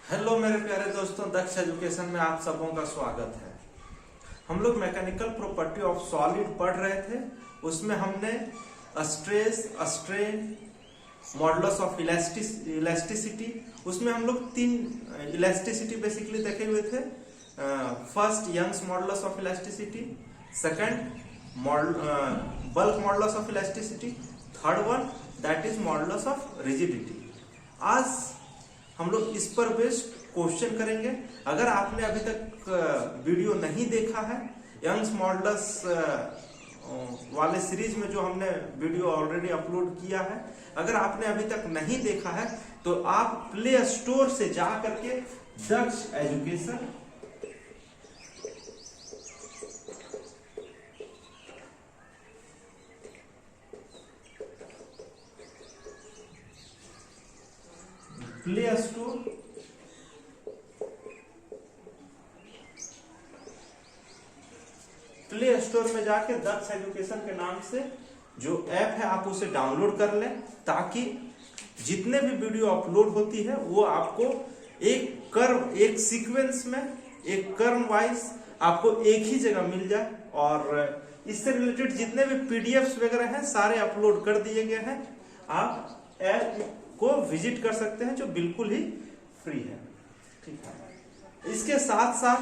Hello मेरे प्यारे दोस्तों, दक्ष एजुकेशन में आप सबों का स्वागत है। हम लोग मैकेनिकल प्रॉपर्टी ऑफ सॉलिड पढ़ रहे थे। उसमें हमने stress, strain, modulus of elasticity, उसमें हम लोग तीन इलास्टिसिटी बेसिकली देखे हुए थे। First Young's modulus of elasticity, second bulk modulus of elasticity, third one that is modulus of rigidity. आज हम लोग इस पर बेस्ड क्वेश्चन करेंगे। अगर आपने अभी तक वीडियो नहीं देखा है, यंग्स मॉडुलस वाले सीरीज में जो हमने वीडियो ऑलरेडी अपलोड किया है, अगर आपने अभी तक नहीं देखा है तो आप प्ले स्टोर से जा करके दक्ष एजुकेशन प्ले स्टोर में जाके दक्ष एजुकेशन के नाम से जो ऐप है आप उसे डाउनलोड कर लें, ताकि जितने भी वीडियो अपलोड होती है वो आपको एक सीक्वेंस में, एक कर्म वाइज आपको एक ही जगह मिल जाए। और इससे रिलेटेड जितने भी पीडीएफ्स वगैरह हैं सारे अपलोड कर दिए गए हैं। आप ऐप को विजिट कर सकते हैं, जो बिल्कुल ही फ्री है। ठीक है, इसके साथ साथ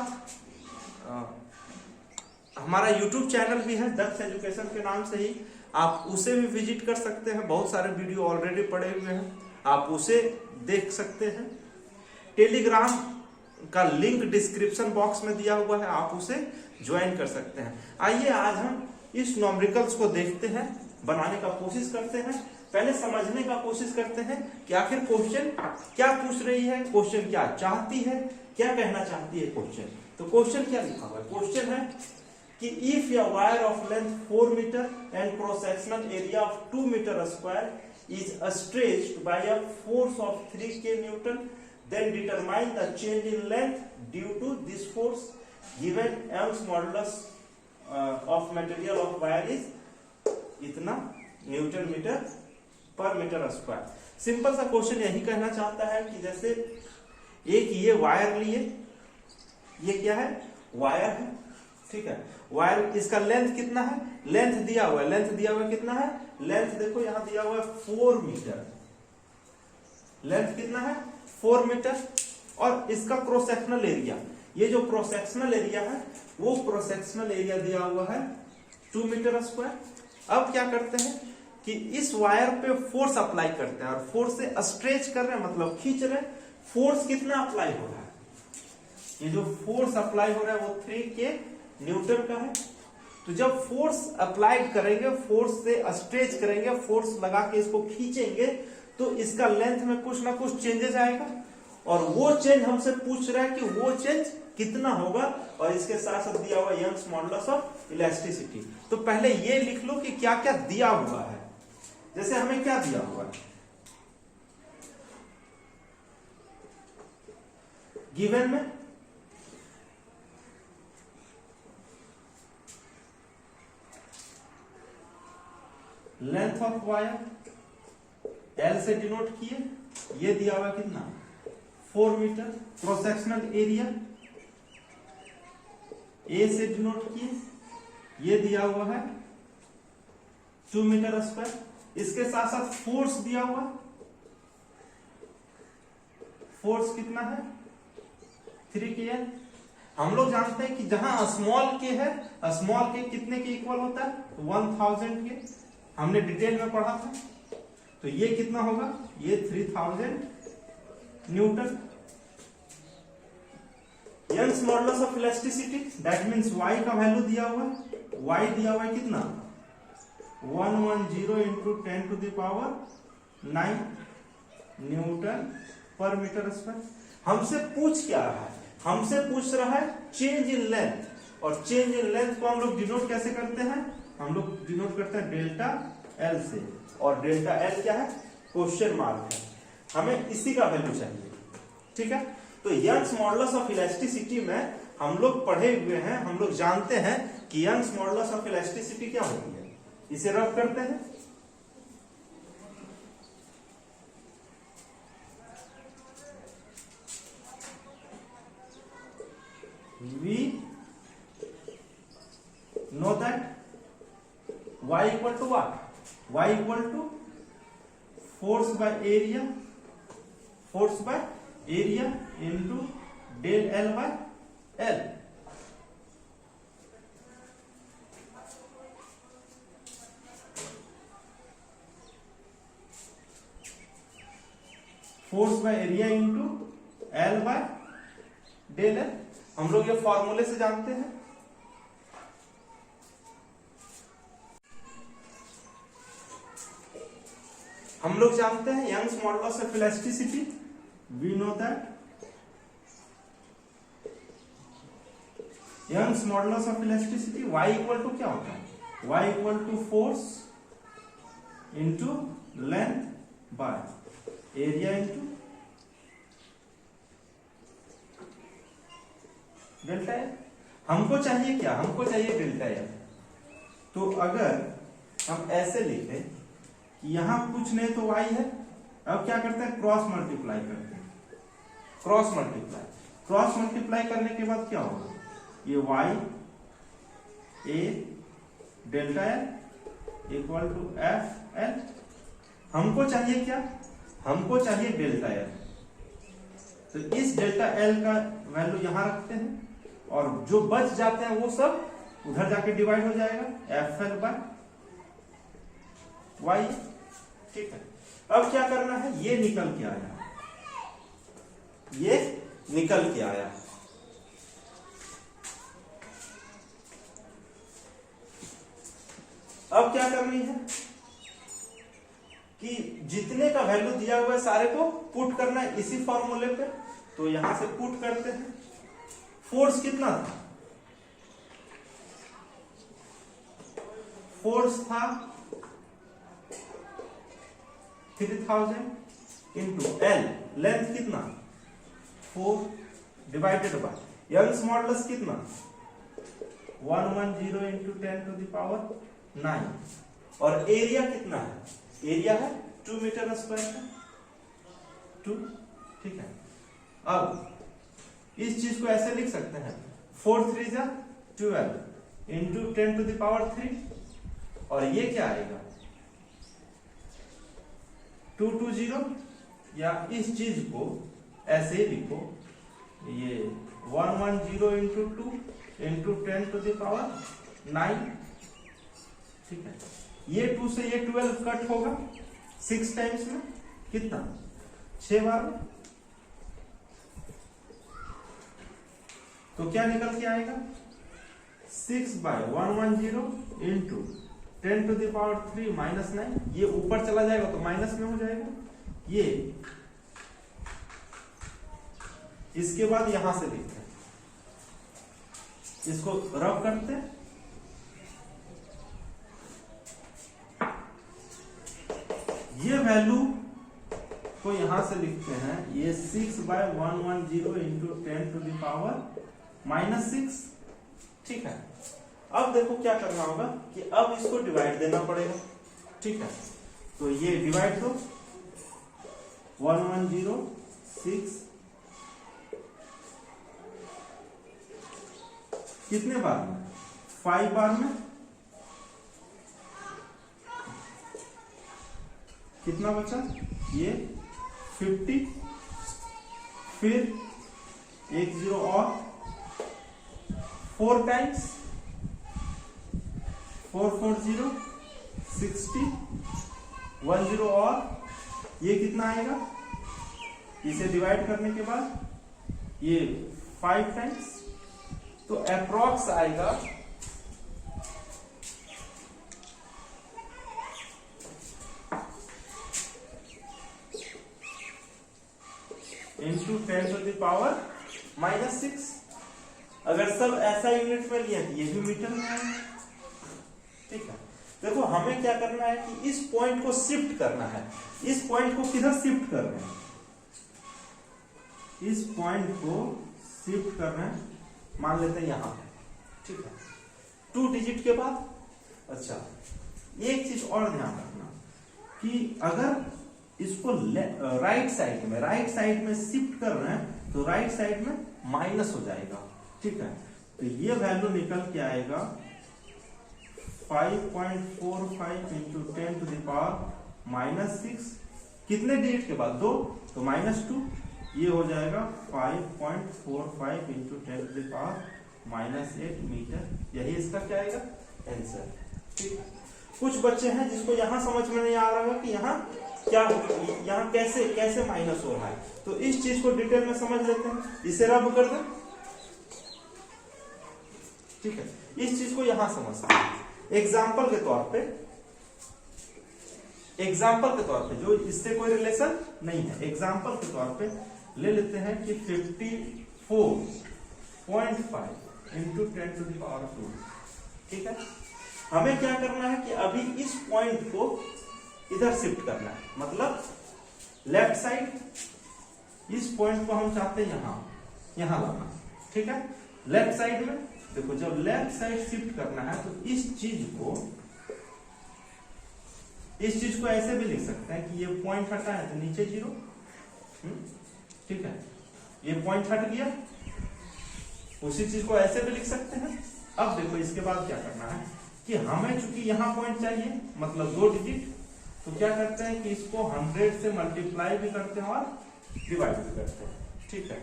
हमारा यूट्यूब चैनल भी है दक्ष एजुकेशन के नाम से ही, आप उसे भी विजिट कर सकते हैं। बहुत सारे वीडियो ऑलरेडी पड़े हुए हैं, आप उसे देख सकते हैं। टेलीग्राम का लिंक डिस्क्रिप्शन बॉक्स में दिया हुआ है, आप उसे ज्वाइन कर सकते हैं। आइए आज हम इस न्यूमेरिकल्स को देखते हैं, बनाने का कोशिश करते हैं। पहले समझने का कोशिश करते हैं कि आखिर क्वेश्चन क्या पूछ रही है, क्वेश्चन क्या चाहती है, क्या कहना चाहती है क्वेश्चन। तो क्वेश्चन क्या लिखा हुआ है? क्वेश्चन है कि if a wire of length 4 meter and cross sectional area of 2 meter square is stretched by a force of 3 kN, then determine the change in length due to this force given Young's modulus of material of wire is इतना Newton metre पर metre square. Simple सा question यही कहना चाहता है कि जैसे एक ये वायर लिए, ये क्या है? वायर है। ठीक है, वायर, इसका लेंथ कितना है? लेंथ दिया हुआ है, लेंथ दिया हुआ है कितना है? लेंथ देखो यहां दिया हुआ है 4 मीटर। लेंथ कितना है? 4 मीटर। और इसका क्रॉस सेक्शनल एरिया, ये जो क्रॉस सेक्शनल एरिया है वो क्रॉस सेक्शनल एरिया दिया हुआ है 2 मीटर स्क्वायर। अब क्या करते हैं कि इस वायर पे फोर्स अप्लाई करते हैं, और फोर्स से स्ट्रेच कर रहे हैं, मतलब खींच रहे हैं। फोर्स कितना अप्लाई हो रहा है? ये जो फोर्स अप्लाई हो रहा है वो 3 के न्यूटन का है। तो जब फोर्स अप्लाई करेंगे, फोर्स से स्ट्रेच करेंगे, फोर्स लगा के इसको खींचेंगे, तो इसका लेंथ में कुछ ना कुछ चेंजेस आएगा। और वो चेंज हमसे पूछ रहा है कि वो चेंज कितना होगा, और इसके साथ साथ दिया हुआ यंग्स मॉडुलस ऑफ इलास्टिसिटी। तो पहले ये लिख लो कि क्या क्या दिया हुआ है। जैसे हमें क्या दिया हुआ है? गिवन में लेंथ ऑफ वायर एल से डिनोट किए, ये दिया हुआ कितना? 4 metre. Cross sectional area A से डिनोट किए, ये दिया हुआ है 2 मीटर स्क्वायर। इसके साथ साथ फोर्स दिया हुआ, फोर्स कितना है? 3 kN। हम लोग जानते हैं कि जहां स्मॉल के है, स्मॉल के कितने के इक्वल होता है? 1000 के, हमने डिटेल में पढ़ा था। तो ये कितना होगा? ये 3000 newton. Young's modulus of elasticity, that means y का वैल्यू दिया हुआ है, y दिया हुआ है कितना? 110 into 10 to the power 9 newton पर मीटर स्क्वायर। हमसे पूछ क्या रहा है? हमसे पूछ रहा है चेंज इन लेंथ, और चेंज इन लेंथ को हम लोग डिनोट कैसे करते हैं? हम लोग डिनोट करते हैं डेल्टा एल से, और डेल्टा एल क्या है? क्वेश्चन मार्क है। हमें इसी का वैल्यू चाहिए। ठीक है, तो यंग्स मॉडुलस ऑफ इलास्टिसिटी में हम लोग पढ़े हुए हैं, हम लोग जानते हैं कि यंग्स मॉडुलस ऑफ इलास्टिसिटी क्या होती है। इसे रफ करते हैं। Equal to what, y equal to force by area into del L by L. Force by area into L by del L. हम लोग ये फॉर्मूले से जानते हैं। हम लोग जानते हैं Young's modulus of elasticity, we know that Young's modulus of elasticity y equal to क्या होता है, y equal to force into length by area into delta L. हमको चाहिए क्या, हमको चाहिए डेल्टा एल। तो अगर हम ऐसे लिखें कि यहां कुछ नहीं तो y है, अब क्या करते हैं, क्रॉस मल्टीप्लाई करते हैं। क्रॉस मल्टीप्लाई करने के बाद क्या होगा, ये y a delta L equal to F L. हमको चाहिए क्या, हमको चाहिए डेल्टा एल। तो इस डेल्टा एल का वैल्यू यहां रखते हैं और जो बच जाते हैं वो सब उधर जाके डिवाइड हो जाएगा, एफ एल बाय वाई। ठीक है, अब क्या करना है, ये निकल के आया, ये निकल के आया। अब क्या करनी है कि जितने का वैल्यू दिया हुआ है सारे को पुट करना है इसी फॉर्मूले पे। तो यहां से पुट करते हैं। फोर्स कितना था, फोर्स था 3000 इंटू एल, लेंथ कितना 4 डिवाइडेड बाय यंग्स मॉडुलस कितना 110 इंटू 10 टू द पावर 9 और एरिया कितना है, एरिया है 2 मीटर स्क्वायर का 2। ठीक है, अब इस चीज को ऐसे लिख सकते हैं 4 3 जा 12 इंटू 10 टू द पावर 3 और ये क्या आएगा 220, या इस चीज को ऐसे ही लिखो, ये 110 into 2 into 10 to the power 9। ठीक है, ये 2 से ये 12 कट होगा 6 टाइम्स में, कितना 6 बार में। तो क्या निकल के आएगा 6/110 into 10 to the power 3 minus 9। ये ऊपर चला जाएगा तो माइनस में हो जाएगा। ये इसके बाद यहां से लिखते हैं, इसको रब करते हैं। ये वैल्यू को यहां से लिखते हैं, ये 6/110 इंटू 10 टू द पावर -6। ठीक है, अब देखो क्या करना होगा कि अब इसको डिवाइड देना पड़ेगा। ठीक है, तो ये डिवाइड दो 110 कितने बार में 5 बार में, कितना बचा ये 50, फिर 10 और 4 टाइम्स 440 60 10 और ये कितना आएगा, इसे डिवाइड करने के बाद ये 5 टाइम्स, तो अप्रॉक्स आएगा इंटू 10 टू द पावर -6। अगर सब ऐसा यूनिट में लिया तो ये भी मीटर में आएगा। ठीक है, देखो हमें क्या करना है कि इस पॉइंट को शिफ्ट करना है। इस पॉइंट को किधर शिफ्ट कर रहे हैं, इस पॉइंट को शिफ्ट कर रहे हैं, मान लेते हैं यहां। ठीक है, 2 डिजिट के बाद। अच्छा, एक चीज और ध्यान रखना कि अगर इसको राइट साइड में शिफ्ट कर रहे हैं तो राइट साइड में माइनस हो जाएगा। ठीक है, तो ये वैल्यू निकल के आएगा 5.45 इंटू 10 टू द पावर -6, कितने डिजिट के बाद 2, तो -2, ये हो जाएगा 5.45 into 10 to the power -8 metre. यही इसका क्या आएगा आंसर। ठीक, कुछ बच्चे हैं जिसको यहाँ समझ में नहीं आ रहा है कि यहाँ क्या, यहाँ कैसे माइनस हो रहा है, तो इस चीज को डिटेल में समझ लेते हैं। इसे रब कर दे, ठीक है, इस चीज को यहां समझते हैं। एग्जाम्पल के तौर पे जो इससे कोई रिलेशन नहीं है, एग्जाम्पल के तौर पे ले लेते हैं कि 54.5 इंटू 10 टू द पावर 2। ठीक है, हमें क्या करना है कि अभी इस पॉइंट को इधर शिफ्ट करना है, मतलब लेफ्ट साइड, इस पॉइंट को हम चाहते हैं यहां लाना। ठीक है, लेफ्ट साइड में देखो, जब लेफ्ट साइड शिफ्ट करना है तो इस चीज को ऐसे भी लिख सकते हैं कि ये पॉइंट हटा है तो नीचे 0। ठीक है, ये पॉइंट हट गया, उसी चीज को ऐसे भी लिख सकते हैं। अब देखो इसके बाद क्या करना है कि हमें चूंकि यहां पॉइंट चाहिए, मतलब 2 डिजिट, तो क्या करते हैं कि इसको 100 से मल्टीप्लाई भी करते हैं और डिवाइड भी करते हैं। ठीक है,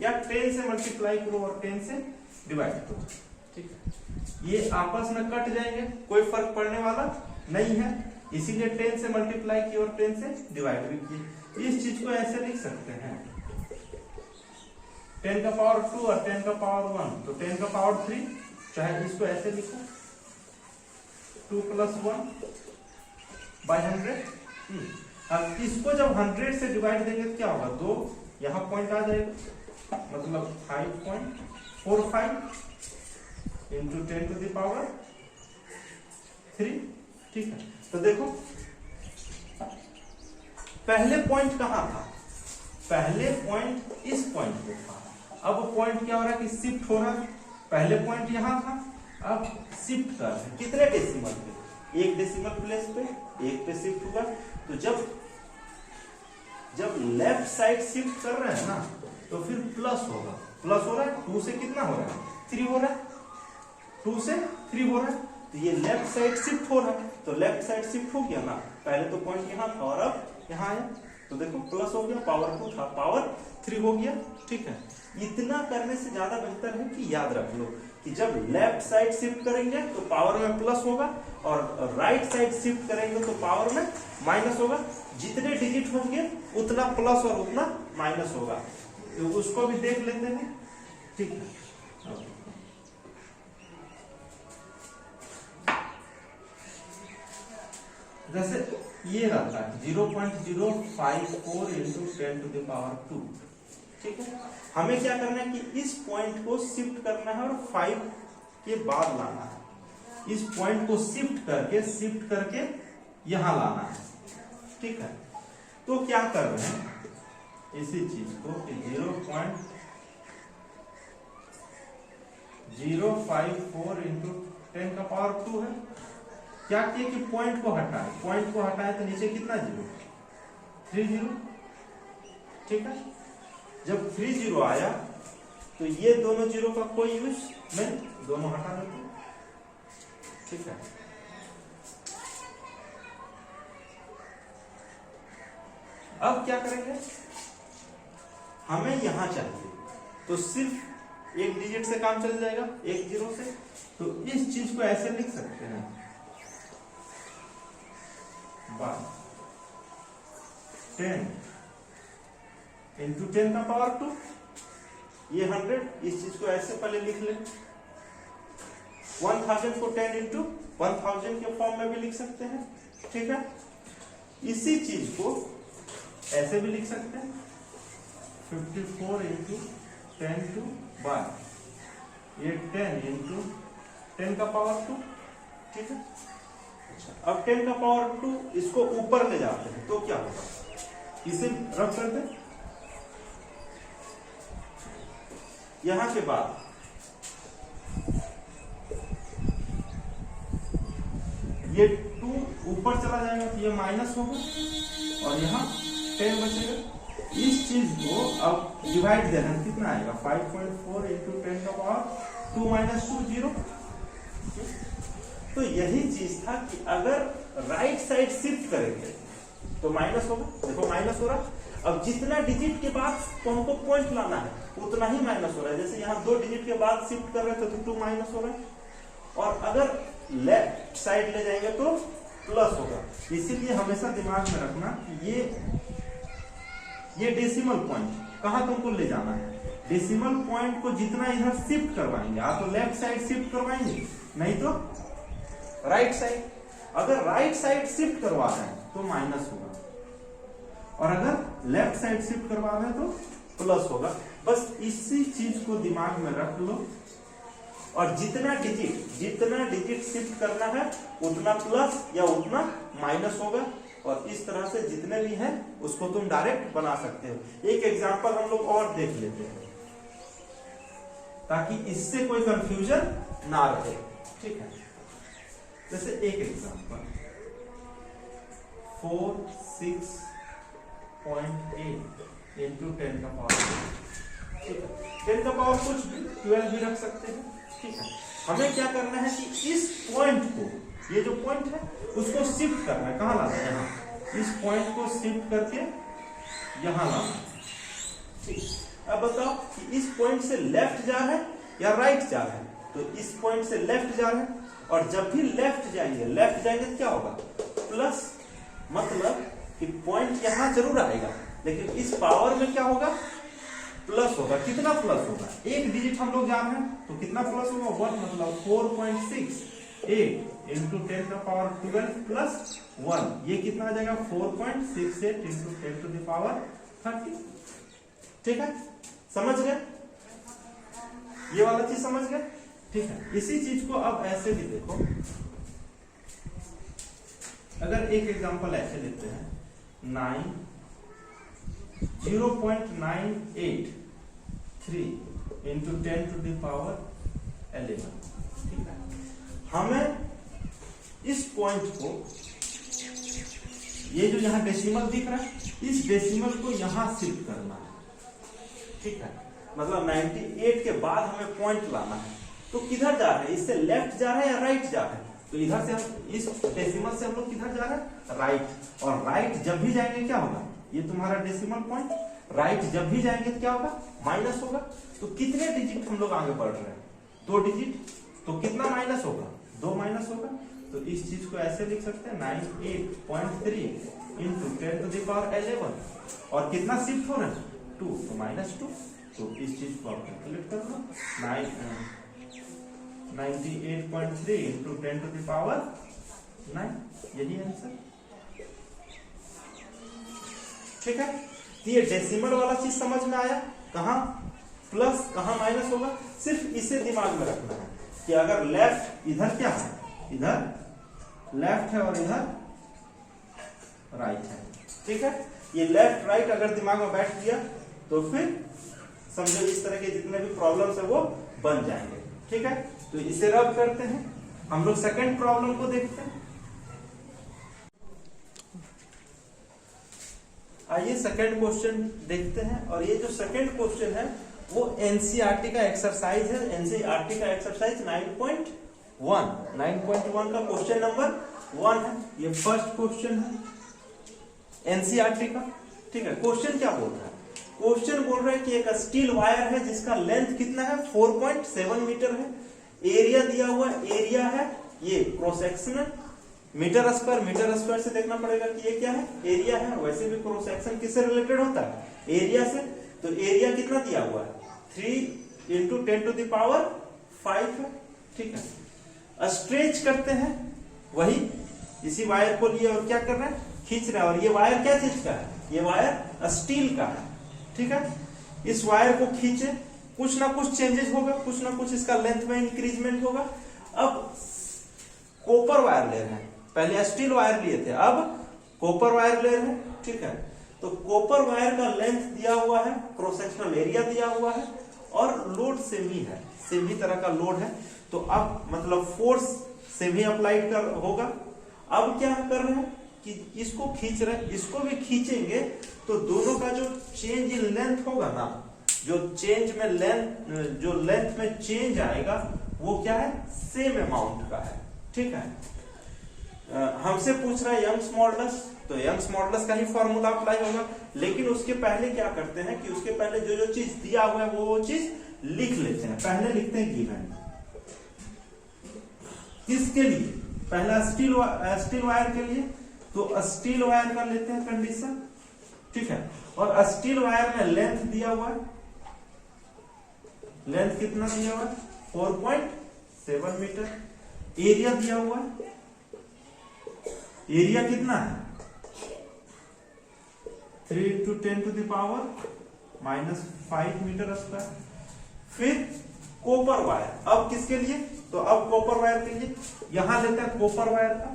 या 10 से मल्टीप्लाई करो और 10 से डिवाइड करो। ठीक है, ये आपस में कट जाएंगे, कोई फर्क पड़ने वाला नहीं है, इसीलिए 10 से मल्टीप्लाई किया और 10 से डिवाइड भी किए। इस चीज को ऐसे लिख सकते हैं 10 का पावर 2 और 10 का पावर 1, तो 10 का पावर 3, चाहे इसको ऐसे लिखो 2 + 1 बाय 100। अब इसको जब 100 से डिवाइड देंगे तो क्या होगा, 2 यहां पॉइंट आ जाएगा, मतलब 5.45 इंटू 10 टू द पावर 3। ठीक है, तो देखो पहले पॉइंट कहां था, पहले पॉइंट इस पॉइंट पे था। अब पॉइंट क्या हो रहा है कि शिफ्ट हो रहा है, पहले पॉइंट यहां था, अब शिफ्ट कर रहे हैं कितने डेसिमल पे, 1 डेसिमल प्लेस पे 1 पे शिफ्ट हुआ। तो जब लेफ्ट साइड शिफ्ट कर रहे हैं ना, तो फिर प्लस होगा, प्लस हो रहा है, 2 से कितना हो रहा है 3 हो रहा है, 2 से 3 हो रहा है, तो ये लेफ्ट साइड शिफ्ट हो रहा है, तो लेफ्ट साइड शिफ्ट हो गया ना, पहले तो पॉइंट यहाँ था और अब यहाँ आया, तो देखो प्लस हो गया, पावर 2 था पावर 3 हो गया। ठीक है, इतना करने से ज्यादा बेहतर है कि याद रख लो कि जब लेफ्ट साइड शिफ्ट करेंगे तो पावर में प्लस होगा, और राइट साइड शिफ्ट करेंगे तो पावर में माइनस होगा। जितने डिजिट होंगे उतना प्लस और उतना माइनस होगा, तो उसको भी देख लेते हैं। ठीक है, जैसे ये रहता है 0.054 इंटू 10 टू द पावर 2। ठीक है, हमें क्या करना है कि इस पॉइंट को शिफ्ट करना है और 5 के बाद लाना है, इस पॉइंट को शिफ्ट करके यहां लाना है। ठीक है, तो क्या कर रहे हैं इसी चीज को कि 0.054 इंटू 10 का पावर 2 है। क्या किए कि पॉइंट को हटाए, तो नीचे कितना 0, 3 0। ठीक है, जब 3 0 आया तो ये दोनों 0 का कोई यूज नहीं, दोनों हटा देते। ठीक है, अब क्या करेंगे, हमें यहां चाहिए तो सिर्फ 1 डिजिट से काम चल जाएगा, 1 0 से। तो इस चीज को ऐसे लिख सकते हैं 10 इंटू 10 का पावर 2, ये 100, इस चीज को ऐसे पहले लिख ले। 1000 को 10 इंटू 1000 के फॉर्म में भी लिख सकते हैं। ठीक है, इसी चीज को ऐसे भी लिख सकते हैं 54 इंटू 10 टू बाय, ये 10 इंटू 10 का पावर 2। ठीक है, अच्छा, अब 10 का पावर 2 इसको ऊपर ले जाते हैं तो क्या होगा, इसे रख करते यहां के बाद ये 2 ऊपर चला जाएगा तो ये माइनस होगा और यहाँ 10 बचेगा। इस चीज को अब डिवाइड देना कितना आएगा, 5.4 इंटू 10 का पावर 2 - 2 0। तो यही चीज था कि अगर राइट साइड शिफ्ट करेंगे तो माइनस होगा। देखो माइनस हो रहा। अब जितना डिजिट के बाद हमको पॉइंट लाना है उतना ही माइनस हो रहा है। जैसे यहाँ 2 डिजिट के बाद शिफ्ट कर रहे थे तो 2 माइनस हो रहा है, और अगर लेफ्ट साइड ले जाएंगे तो प्लस होगा। इसीलिए हमेशा दिमाग में रखना ये डेसिमल पॉइंट कहाँ तुमको ले जाना है। डेसिमल पॉइंट को जितना इधर शिफ्ट करवाएंगे, आप तो लेफ्ट साइड शिफ्ट करवाएंगे, नहीं तो राइट साइड। अगर राइट साइड शिफ्ट करवा रहे हैं तो माइनस होगा, और अगर लेफ्ट साइड शिफ्ट करवा रहे हैं तो प्लस होगा। बस इसी चीज को दिमाग में रख लो, और जितना डिजिट शिफ्ट करना है उतना प्लस या उतना माइनस होगा। और इस तरह से जितने भी हैं उसको तुम डायरेक्ट बना सकते हो। एक एग्जांपल हम लोग और देख लेते हैं ताकि इससे कोई कंफ्यूजन ना रहे, ठीक है। जैसे एक एग्जांपल 4, 6.8 इंटू 10 का पावर, ठीक है। 10 का पावर कुछ भी 12 भी रख सकते हैं, ठीक है। हमें क्या करना है कि इस पॉइंट को, ये जो पॉइंट है उसको शिफ्ट करना है। कहाँ लाना है? यहाँ। इस पॉइंट को शिफ्ट करके यहां लाना है, ठीक। अब बताओ कि इस पॉइंट से लेफ्ट जा रहा है या राइट जा रहा है? तो इस पॉइंट से लेफ्ट जा रहा है, और जब भी लेफ्ट जाएंगे तो क्या होगा? प्लस। मतलब कि पॉइंट यहां जरूर आएगा, लेकिन इस पावर में क्या होगा? प्लस होगा। कितना प्लस होगा? एक डिजिट हम लोग जान रहे हैं तो कितना प्लस होगा? 1। मतलब 4.68 इंटू 10 का पावर 12 प्लस 1, ये कितना आ जाएगा? 4.68 इंटू 10 टू द पावर 30, ठीक है। समझ गए? ये वाला चीज समझ गए, ठीक है। इसी चीज को अब ऐसे भी देखो, अगर एक एग्जांपल ऐसे लेते हैं 0.983 इंटू 10 टू द पावर 11, ठीक है। हमें इस पॉइंट को, ये जो यहाँ डेसिमल दिख रहा है, इस डेसिमल को यहां शिफ्ट करना है, ठीक है। मतलब 98 के बाद हमें पॉइंट लाना है। तो किधर जा रहे हैं? इससे लेफ्ट जा रहा है या राइट जा रहा है? तो इधर से हम इस डेसिमल से हम लोग किधर जा रहे हैं? राइट। और राइट जब भी जाएंगे क्या होगा? ये तुम्हारा डेसिमल पॉइंट। राइट जब भी जाएंगे तो क्या होगा? माइनस होगा। तो कितने डिजिट हम लोग आगे बढ़ रहे हैं? 2 डिजिट। तो कितना माइनस होगा? 2 माइनस होगा। तो इस चीज को ऐसे लिख सकते हैं 98.3 इंटू 10 टू द पावर 11, और कितना शिफ्ट हो रहा है? 2, तो -2। तो इस चीज को आप कैलकुलेट कर लो, 98.3 इंटू 10 टू द पावर 9, यही आंसर, ठीक है। तो ये डेसिमल वाला चीज समझ में आया, कहां प्लस कहां माइनस होगा। सिर्फ इसे दिमाग में रखना है कि अगर लेफ्ट, इधर क्या है? इधर लेफ्ट है और इधर राइट है, ठीक है। ये लेफ्ट राइट अगर दिमाग में बैठ गया तो फिर समझो इस तरह के जितने भी प्रॉब्लम्स है वो बन जाएंगे, ठीक है। तो इसे रब करते हैं, हम लोग सेकंड प्रॉब्लम को देखते हैं। आइए सेकंड क्वेश्चन देखते हैं। और ये जो सेकंड क्वेश्चन है वो एनसीईआरटी का एक्सरसाइज है। एनसीईआरटी का एक्सरसाइज 9.1 का क्वेश्चन नंबर 1 है। ये फर्स्ट क्वेश्चन है एनसीईआरटी का, ठीक है। क्वेश्चन क्या बोल रहा है? क्वेश्चन बोल रहा है कि एक स्टील वायर है जिसका लेंथ कितना है? 4.7 मीटर है। एरिया दिया हुआ, एरिया है ये क्रॉस सेक्शनल मीटर स्क्वायर से देखना पड़ेगा कि ये क्या है? एरिया है। वैसे भी क्रॉस सेक्शन किससे रिलेटेड होता है? एरिया से। तो एरिया कितना दिया हुआ है? 3 इंटू 10 टू द पावर 5 है, ठीक है। स्ट्रेच करते हैं, वही इसी वायर को लिए और क्या कर रहे हैं? खींच रहे हैं। और ये वायर क्या चीज का है? ये वायर स्टील का है, ठीक है। इस वायर को खींचे, कुछ ना कुछ चेंजेस होगा, कुछ ना कुछ इसका लेंथ में इंक्रीजमेंट होगा। अब कॉपर वायर ले रहे हैं, पहले स्टील वायर लिए थे, अब कॉपर वायर ले रहे हैं, ठीक है। तो कॉपर वायर का लेंथ दिया हुआ है, क्रॉस सेक्शनल एरिया दिया हुआ है, और लोड सेम ही है, सेम ही तरह का लोड है। तो अब मतलब फोर्स सेम ही अप्लाइड कर होगा। अब क्या कर रहे हैं कि इसको खींच रहे हैं, इसको भी खींचेंगे तो दोनों का जो चेंज इन लेंथ होगा ना, जो लेंथ में चेंज आएगा वो क्या है? सेम अमाउंट का है, ठीक है। हमसे पूछ रहा है यंग्स मॉडुलस, तो यंग्स मॉडुलस का ही फॉर्मूला अप्लाई होगा, लेकिन उसके पहले क्या करते हैं कि उसके पहले जो जो चीज दिया हुआ है वो चीज लिख लेते हैं। पहले लिखते हैं गिवन, किसके लिए, पहला स्टील वायर के लिए, तो स्टील वायर का लेते हैं कंडीशन, ठीक है। और स्टील वायर में लेंथ दिया हुआ है, लेंथ कितना दिया हुआ है 4.7 मीटर, एरिया दिया हुआ है, एरिया कितना है 3 into 10 to the power -5 metre square. फिर कॉपर वायर, अब किसके लिए, तो अब कॉपर वायर के लिए यहां लेते हैं कॉपर वायर का,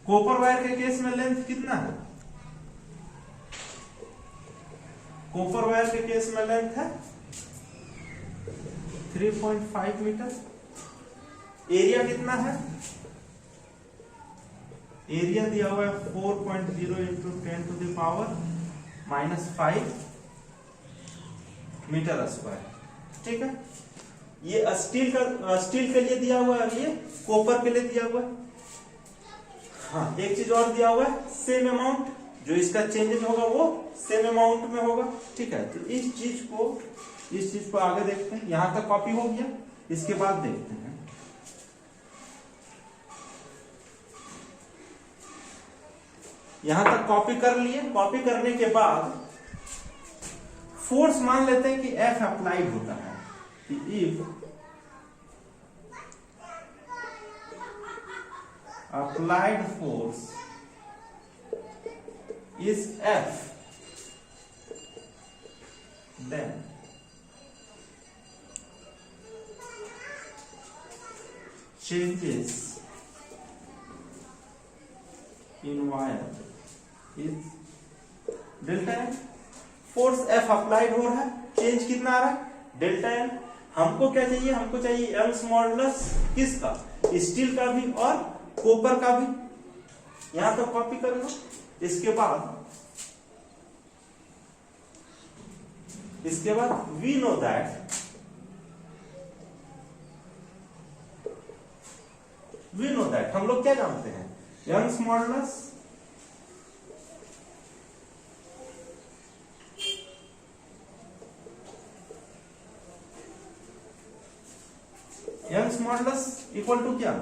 कॉपर वायर के केस में लेंथ कितना है, कॉपर वायर के केस में लेंथ है 3.5 मीटर, एरिया कितना है, एरिया दिया हुआ है 4.0 into 10 to the power -5 metre square, ठीक है। ये स्टील के लिए दिया हुआ है, ये कॉपर के लिए दिया हुआ है। हाँ, एक चीज और दिया हुआ है, सेम अमाउंट, जो इसका चेंजेस होगा वो सेम अमाउंट में होगा, ठीक है। तो इस चीज को आगे देखते हैं, यहां तक कॉपी हो गया, इसके बाद देखते हैं। यहां तक कॉपी कर लिए, कॉपी करने के बाद फोर्स मान लेते हैं कि F अप्लाइड होता है, कि if applied force is F, then changes in wire is delta N. Force F applied हो रहा है, चेंज कितना आ रहा है डेल्टा एन। हमको क्या चाहिए, हमको चाहिए यंग्स मॉडुलस किसका, स्टील का भी और कॉपर का भी, यहां तक कॉपी कर लो। इसके बाद वी नो दैट हम लोग क्या जानते हैं, यंग्स मॉडुलस इक्वल टू क्या,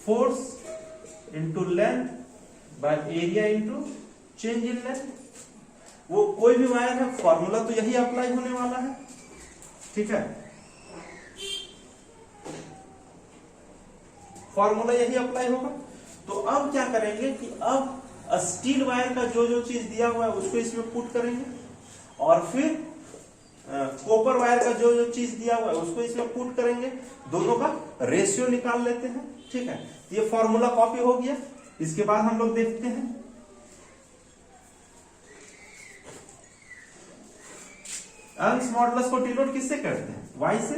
force into length by area into change in length. वो कोई भी वायर है, फॉर्मूला तो यही अप्लाई होने वाला है, ठीक है, फॉर्मूला यही अप्लाई होगा। तो अब क्या करेंगे कि अब स्टील वायर का जो जो चीज दिया हुआ है उसको इसमें पुट करेंगे, और फिर कॉपर वायर का जो जो चीज दिया हुआ है उसको इसमें पुट करेंगे, दोनों का रेशियो निकाल लेते हैं, ठीक है। ये फॉर्मूला कॉपी हो गया। इसके बाद हम लोग देखते हैं यंग्स मॉडुलस को डिनोट किससे करते हैं, y से,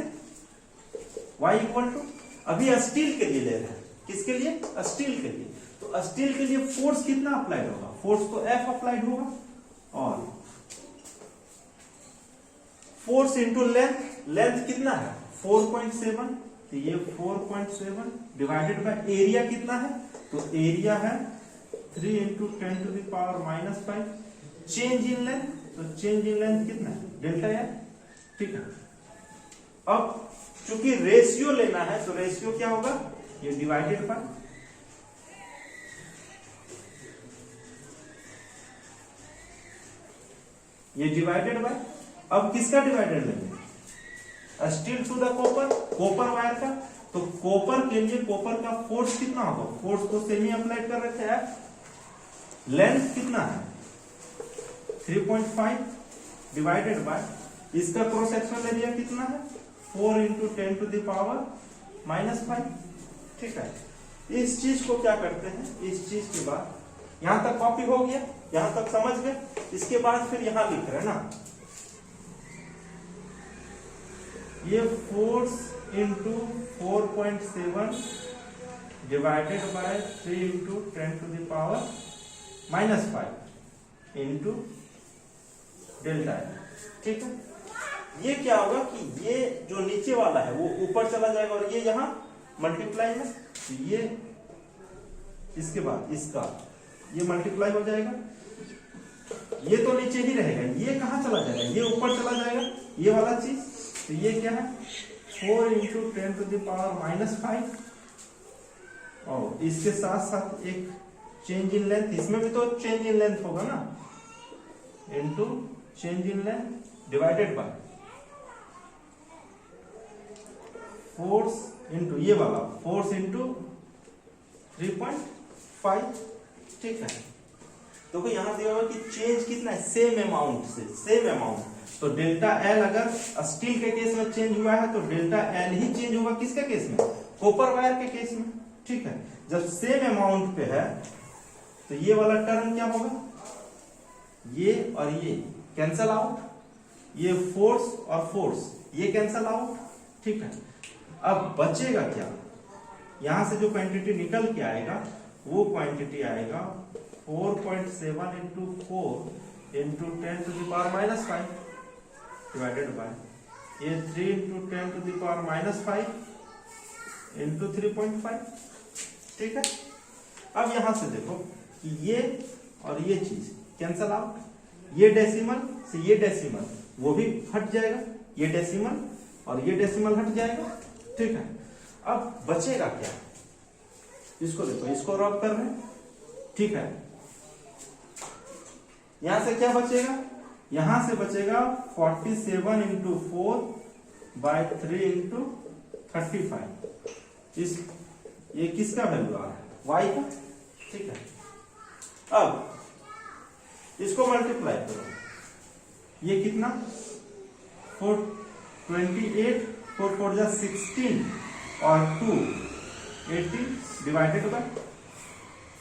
y इक्वल टू, अभी स्टील के लिए ले रहे हैं, किसके लिए, स्टील के लिए। तो स्टील के लिए फोर्स कितना अप्लाइड होगा, फोर्स तो F अप्लाइड होगा, और फोर्स इंटू लेंथ, लेंथ कितना है 4.7, तो ये 4.7 डिवाइडेड बाय एरिया कितना है, तो एरिया है 3 into 10 to the power -5, change in length, तो चेंज इन लेंथ कितना है डेल्टा एन, ठीक है। अब चूंकि रेशियो लेना है, तो रेशियो क्या होगा, ये डिवाइडेड बाय, ये डिवाइडेड बाय, अब किसका डिवाइडेड लेंगे, steel to the copper, copper wire का। तो कॉपर के लिए कॉपर का फोर्स कितना होगा, फोर्स को सेमी अप्लाइड कर रहे थे, लेंथ कितना है 3.5 डिवाइडेड बाय, इसका क्रॉस सेक्शनल एरिया कितना है 4 into 10 to the power -5, ठीक है। इस चीज को क्या करते हैं, इस चीज के बाद यहां तक कॉपी हो गया, यहां तक समझ गए। इसके बाद फिर यहां लिख रहे हैं ना, ये force into 4.7 divided by 3 into 10 to the power -5 into delta, ठीक है। ये क्या होगा कि ये जो नीचे वाला है वो ऊपर चला जाएगा और ये यहाँ मल्टीप्लाई है, तो ये इसके बाद इसका ये मल्टीप्लाई हो जाएगा, ये तो नीचे ही रहेगा, ये कहाँ चला जाएगा, ये ऊपर चला जाएगा, ये वाला चीज। तो ये क्या है 4 इंटू 10⁻⁻5 और इसके साथ साथ एक चेंज इन लेंथ, इसमें भी तो चेंज इन लेंथ होगा ना, into change in length divided by force into ये वाला फोर्स इंटू 3.5। ठीक है, देखो यहां दिया हुआ कि चेंज कितना है, सेम अमाउंट से सेम अमाउंट। तो डेल्टा एल अगर स्टील के केस में चेंज हुआ है तो डेल्टा एल ही चेंज होगा किसके केस में, कॉपर वायर के केस में। ठीक है, जब सेम अमाउंट पे है तो ये वाला टर्म क्या होगा, ये और ये कैंसल आउट, ये फोर्स और फोर्स ये कैंसल आउट। ठीक है, अब बचेगा क्या, यहां से जो क्वांटिटी निकल के आएगा वो क्वांटिटी आएगा 4.7 इंटू 4 इंटू 10⁻⁻5 डिवाइडेड बाय ये 3 इंटू 10⁻⁻5 इंटू 3.5। ठीक है, अब यहां से देखो कि ये और ये चीज कैंसल आउट, ये डेसिमल से ये डेसिमल वो भी हट जाएगा, ये डेसिमल और ये डेसिमल हट जाएगा। ठीक है, अब बचेगा क्या, इसको देखो, इसको रब कर रहे हैं। ठीक है, यहां से क्या बचेगा, यहां से बचेगा 47 इंटू 4/3 इंटू 35। इस ये किसका वैल्यू आ रहा है, y का। ठीक है, अब इसको मल्टीप्लाई करो, ये कितना 428 4 4 जा 16 और 2 18 डिवाइडेड बाय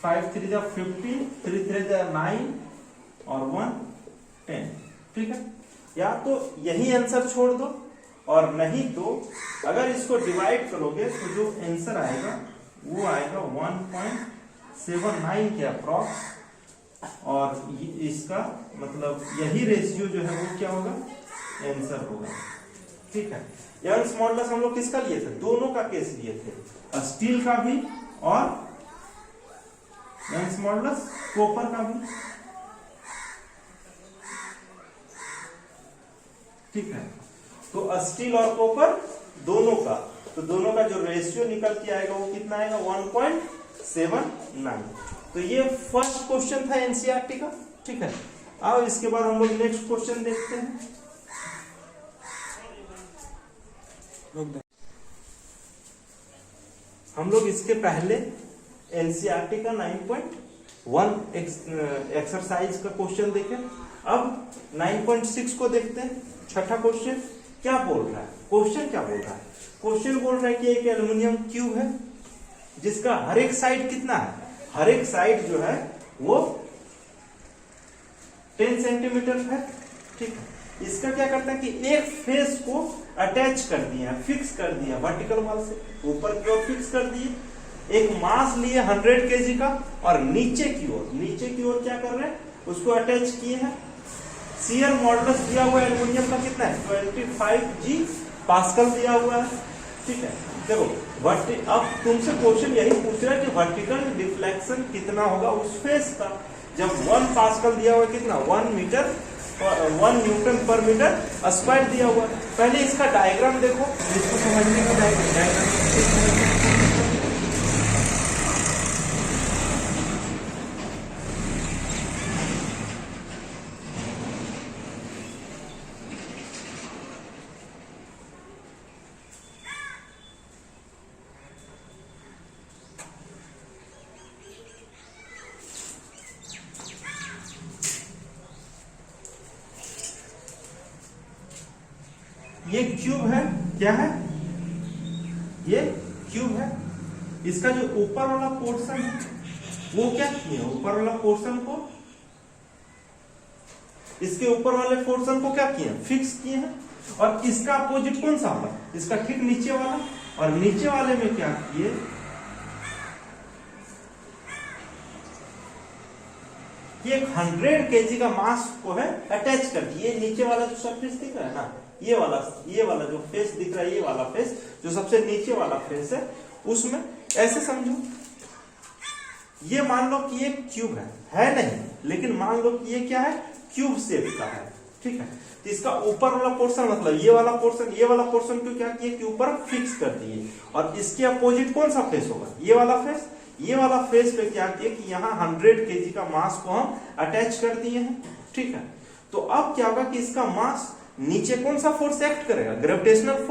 5 3 जा 15 3 3 जा 9 और 1 10। ठीक है, या तो यही आंसर छोड़ दो और नहीं तो अगर इसको डिवाइड करोगे तो जो आंसर आएगा वो आएगा 1.79 के अप्रॉक्स, और इसका मतलब यही रेशियो जो है वो क्या होगा, आंसर होगा। ठीक है, यंग्स मॉडुलस हम लोग किसका लिए थे, दोनों का केस लिए थे, स्टील का भी और यंग्स मॉडुलस कॉपर का भी। ठीक है, तो स्टील और कॉपर दोनों का, तो दोनों का जो रेशियो निकल के आएगा वो कितना आएगा 1.79। तो ये फर्स्ट क्वेश्चन था एनसीईआरटी का। ठीक है, आओ इसके बाद हम लोग नेक्स्ट क्वेश्चन देखते हैं। हम लोग इसके पहले एनसीईआरटी का 9.1 एक्सरसाइज का क्वेश्चन देखें, अब 9.6 को देखते हैं। छठा क्वेश्चन क्या बोल रहा है, क्वेश्चन क्या बोल रहा है, क्वेश्चन बोल रहा है कि एक एल्युमिनियम क्यूब है जिसका हर एक साइड कितना है, हर एक साइड जो है वो 10 सेंटीमीटर है। ठीक है, इसका क्या करता है कि एक फेस को अटैच कर दिया, फिक्स कर दिया वर्टिकल वाल से ऊपर की ओर फिक्स कर दिए, एक मास लिए 100 केजी का और नीचे की ओर क्या कर रहे हैं, उसको अटैच किए हैं। शियर मॉडुलस दिया हुआ है एल्युमिनियम का कितना है 25 G पास्कल दिया हुआ है। ठीक है, देखो अब तुमसे क्वेश्चन यही पूछ रहा है कि वर्टिकल डिफ्लेक्शन कितना होगा उस फेस का, जब 1 पास्कल दिया हुआ है कितना 1 न्यूटन पर मीटर स्क्वायर दिया हुआ है। पहले इसका डायग्राम देखो, इसको समझने का डायग्राम। ये क्यूब है, क्या है, ये क्यूब है। इसका जो ऊपर वाला पोर्शन है वो क्या किए, ऊपर वाला पोर्शन को, इसके ऊपर वाले पोर्शन को क्या किए, फिक्स किए हैं। और इसका अपोजिट कौन सा होगा, इसका ठीक नीचे वाला, और नीचे वाले में क्या किए, ये 100 केजी का मास को है अटैच कर दिए, नीचे वाला जो सरफेस दिख रहा है ना ये वाला जो फेस दिख रहा है, ये वाला फेस जो सबसे नीचे वाला फेस है, उसमें ऐसे समझो, ये मान लो कि ये क्यूब है नहीं, लेकिन मान लो कि ये क्या है, क्यूब शेप का है, ठीक है। तो इसका ऊपर वाला पोर्शन, मतलब ये वाला पोर्शन को क्या किए कि ऊपर फिक्स कर दिए, और इसके अपोजिट कौन सा फेस होगा, ये वाला फेस पे क्या किए कि यहाँ 100 kg का मास को हम अटैच कर दिए हैं, ठीक है। तो अब क्या होगा कि इसका मास नीचे कौन सा फोर्स एक्ट करेगा, ग्रेविटेशनल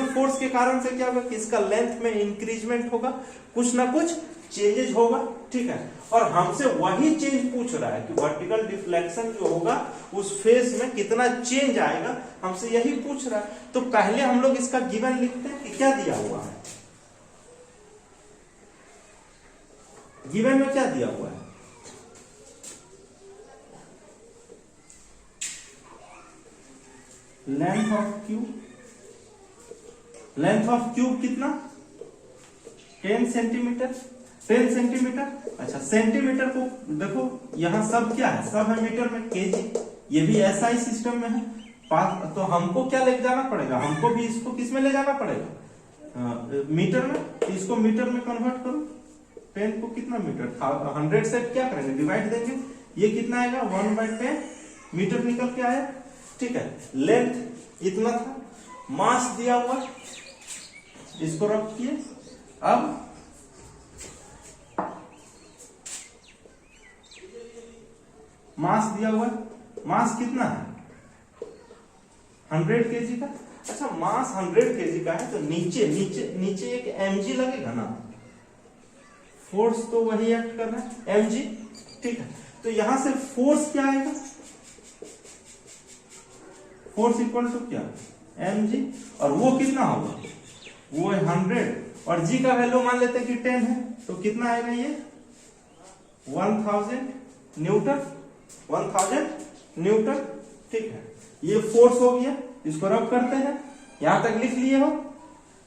फोर्स के कारण से क्या होगा कि इसका लेंथ में इंक्रीजमेंट होगा, कुछ ना कुछ चेंजेज होगा, ठीक है। और हमसे वही चेंज पूछ रहा है कि वर्टिकल डिफ्लेक्शन जो होगा उस फेस में कितना चेंज आएगा, हमसे यही पूछ रहा है। तो पहले हम लोग इसका गिवन लिखते हैं कि क्या दिया हुआ है, गिवन में क्या दिया हुआ है, लेंथ ऑफ क्यूब कितना, 10 सेंटीमीटर। अच्छा, सेंटीमीटर को देखो यहां सब क्या है, सब है मीटर में, केजी, ये भी ऐसा ही सिस्टम में है। तो हमको क्या ले जाना पड़ेगा, हमको भी इसको किस में ले जाना पड़ेगा, मीटर में। तो इसको मीटर में कन्वर्ट करो, 10 को कितना मीटर, 100 से क्या करेंगे, डिवाइड देंगे, ये कितना आएगा 1/10 मीटर निकल के आया, ठीक है। लेंथ इतना था, मास दिया हुआ, इसको रख किए। अब मास दिया हुआ, मास कितना है 100 kg का। अच्छा, मास 100 kg का है तो नीचे एक mg लगेगा ना, फोर्स तो वही एक्ट कर रहा है mg, ठीक है। तो यहां से फोर्स क्या आएगा, फोर्स इक्वल टू क्या, mg, और वो कितना होगा, वो है 100, और g का वैल्यू मान लेते हैं कि 10 है, तो कितना आएगा ये 1000 न्यूटन, ठीक है। ये फोर्स हो गया, इसको रब करते हैं, यहां तक लिख लिए हो,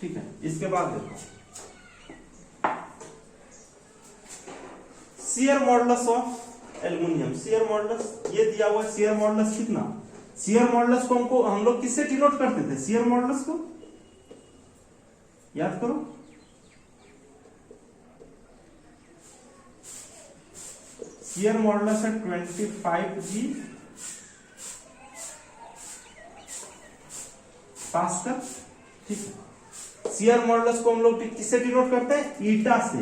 ठीक है। इसके बाद देखो shear modulus of aluminium, shear modulus ये दिया हुआ है, शियर मॉडुलस कितना, शियर मॉडुलस को हम लोग किससे डिनोट करते थे, शियर मॉडुलस को याद करो, शियर मॉडुलस है 25G पास्कल, ठीक है। शियर मॉडुलस को हम लोग किससे डिनोट करते हैं, ईटा से,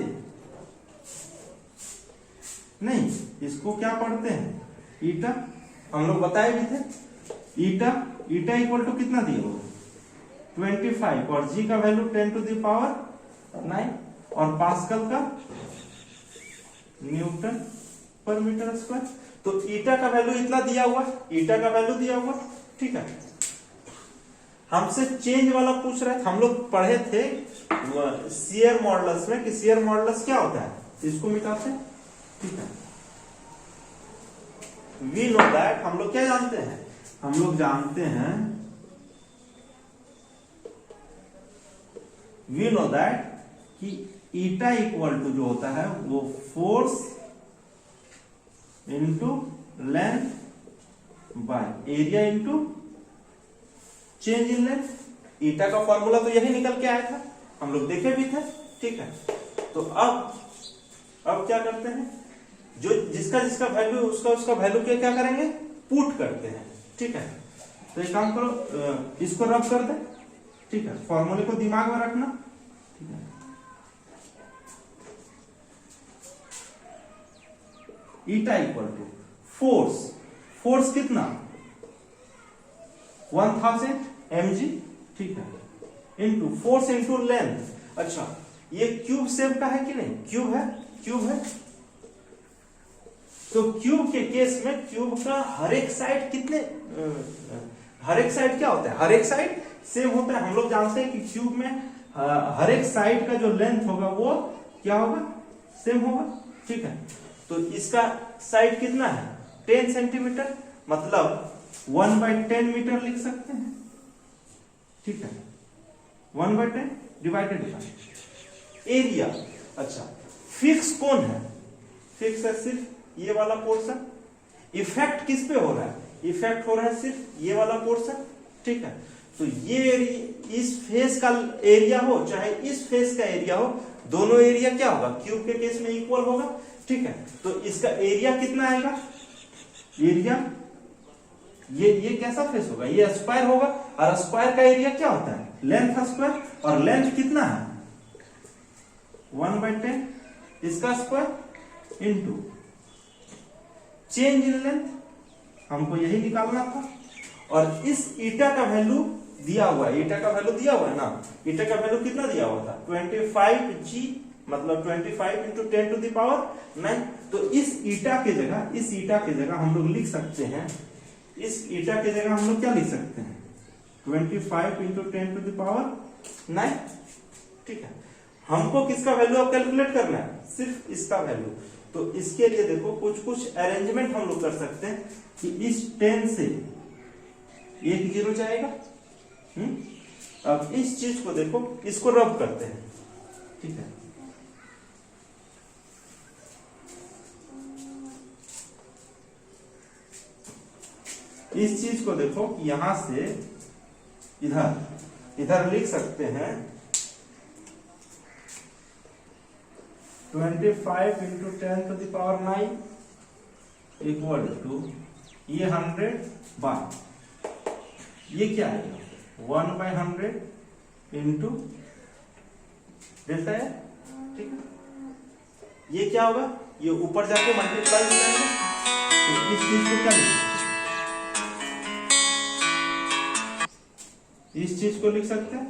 नहीं इसको क्या पढ़ते हैं, ईटा, हम लोग बताए भी थे, ईटा इक्वल टू कितना दिया होगा 25, और जी का वैल्यू 10⁹, और पास्कल का न्यूटन पर मीटर स्क्वायर। तो ईटा का वैल्यू इतना दिया हुआ, ठीक है। हमसे चेंज वाला पूछ रहा है, हम लोग पढ़े थे शियर मॉडुलस में कि शियर मॉडुलस क्या होता है, इसको मिटाते हैं, ठीक है। वी नो दैट, हम लोग क्या जानते हैं, हम लोग जानते हैं, वी नो दैट कि ईटा इक्वल टू जो होता है वो force into length by area into change in length. Eta का फॉर्मूला तो यही निकल के आया था, हम लोग देखे भी थे, ठीक है। तो अब क्या करते हैं, जो जिसका वैल्यू उसका वैल्यू क्या करेंगे, पुट करते हैं, ठीक है। तो एक काम करो, इसको रब कर दे, ठीक है, फॉर्मूले को दिमाग में रखना, ठीक है। ईटा इक्वल टू फोर्स कितना 1000 mg, ठीक है, इंटू फोर्स इंटू लेंथ। अच्छा, ये क्यूब शेप का है कि नहीं, क्यूब है। तो क्यूब के केस में क्यूब का हर एक साइड क्या होता है, हर एक साइड सेम होता है। हम लोग जानते हैं कि क्यूब में हर एक साइड का जो लेंथ होगा वो क्या होगा, सेम होगा, ठीक है। तो इसका साइड कितना है 10 सेंटीमीटर, मतलब 1/10 मीटर लिख सकते हैं, ठीक है। 1/10 डिवाइडेड बाय एरिया। अच्छा, फिक्स कौन है, फिक्स है सिर्फ ये वाला पोर्शन। इफेक्ट किस पे हो रहा है, इफेक्ट हो रहा है सिर्फ ये वाला पोर्शन, ठीक है। तो ये इस फेस का एरिया हो चाहे इस फेस का एरिया हो, दोनों एरिया क्या होगा, क्यूब के केस में इक्वल होगा, ठीक है। तो इसका एरिया कितना आएगा, एरिया ये कैसा फेस होगा, ये स्क्वायर होगा, और स्क्वायर का एरिया क्या होता है, लेंथ स्क्वायर, और लेंथ कितना है 1/10, इसका square into change in length, हमको यही निकालना था। और इस ईटा का वैल्यू दिया हुआ है, ईटा का वैल्यू दिया हुआ है ना, ईटा का वैल्यू कितना दिया हुआ था 25G, मतलब 25 इंटू 10 टू द पावर 9। तो इस ईटा के जगह हम लोग लिख सकते हैं, इस ईटा के जगह हम लोग क्या लिख सकते हैं 25 इंटू 10 टू द पावर 9, ठीक है। हमको किसका वैल्यू अब कैलकुलेट करना है, सिर्फ इसका वैल्यू। तो इसके लिए देखो कुछ अरेंजमेंट हम लोग कर सकते हैं कि इस 10 से एक 0 जाएगा। अब इस चीज को देखो, इसको रब करते हैं, ठीक है। इस चीज को देखो, यहां से इधर लिख सकते हैं 25 into 10 to the power 9 equal to ये 100 ये क्या आएगा 1/100 इंटू डेल्टा है, ठीक है। ये क्या होगा, ये ऊपर जाके मल्टीप्लाई हो जाएगा। तो इस चीज को क्या लिख सकते हैं, इस चीज को लिख सकते हैं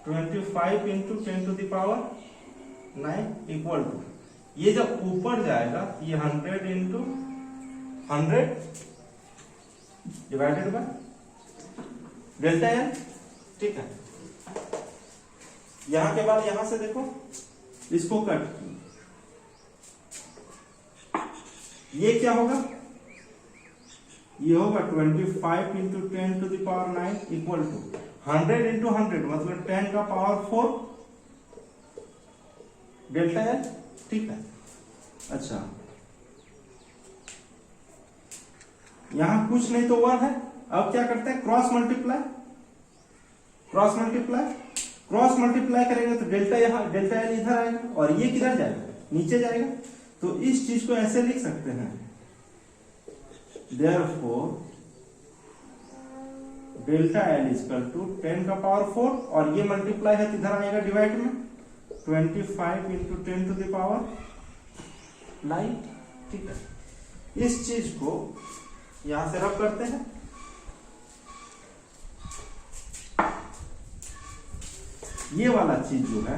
25 into 10 to the power 9 equal to, ये जब ऊपर जाएगा ये 100 into 100 divided by delta L, ठीक है। यहां के बाद यहां से देखो इसको कट, ये क्या होगा, ये होगा 25 into 10 to the power 9 equal to 100 into 100 मतलब 10 का पावर 4 डेल्टा है, ठीक है। अच्छा, यहां कुछ नहीं तो 1 है। अब क्या करते हैं, क्रॉस मल्टीप्लाई करेंगे तो डेल्टा यहां, डेल्टा एल इधर आएगा और ये किधर जाएगा, नीचे जाएगा। तो इस चीज को ऐसे लिख सकते हैं, therefore delta L equal to 10 का पावर 4 और ये मल्टीप्लाई है तो इधर आएगा डिवाइड में 25 इंटू 10 टू द पावर 9, ठीक है। इस चीज को यहां से रब करते हैं, ये वाला चीज जो है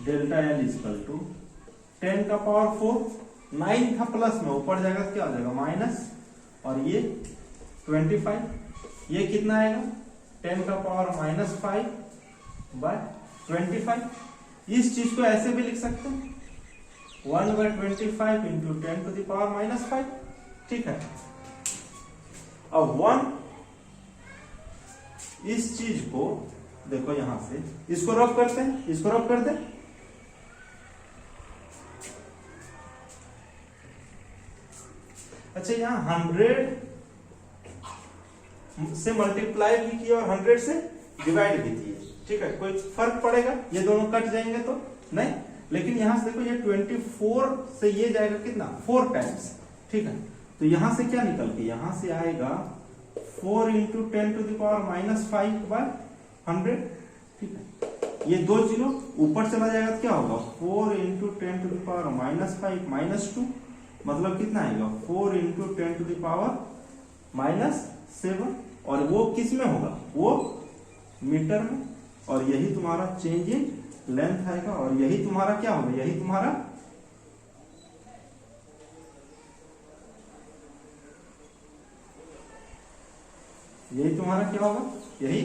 डेल्टा एल इक्वल टू 10 का पावर 4, 9 था प्लस में, ऊपर जाएगा क्या हो जाएगा माइनस, और ये 25, ये कितना आएगा 10 का पावर -5 बाय 25। इस चीज को ऐसे भी लिख सकते हैं 1/25 इंटू 10 टू द पावर -5, ठीक है। अब 1 इस चीज को देखो यहां से इसको रब करते हैं, इसको रब कर दे, अच्छा यहाँ 100 से मल्टीप्लाई भी किया और 100 से डिवाइड भी किए, ठीक है। कोई फर्क पड़ेगा, ये दोनों कट जाएंगे तो नहीं, लेकिन यहां से देखो ये 24 से ये जाएगा कितना 4 टाइम्स, ठीक है। तो यहां से क्या निकल के यहां से आएगा 4 into 10 to the power -5 by 100, ठीक है। ये 2 0 ऊपर चला जाएगा तो क्या होगा 4 इंटू 10 टू द पावर -5 -2 मतलब कितना आएगा 4 इंटू 10 टू द पावर -7, और वो किस में होगा, वो मीटर में, और यही तुम्हारा चेंज इन लेंथ आएगा, और यही तुम्हारा क्या होगा, यही तुम्हारा क्या होगा, यही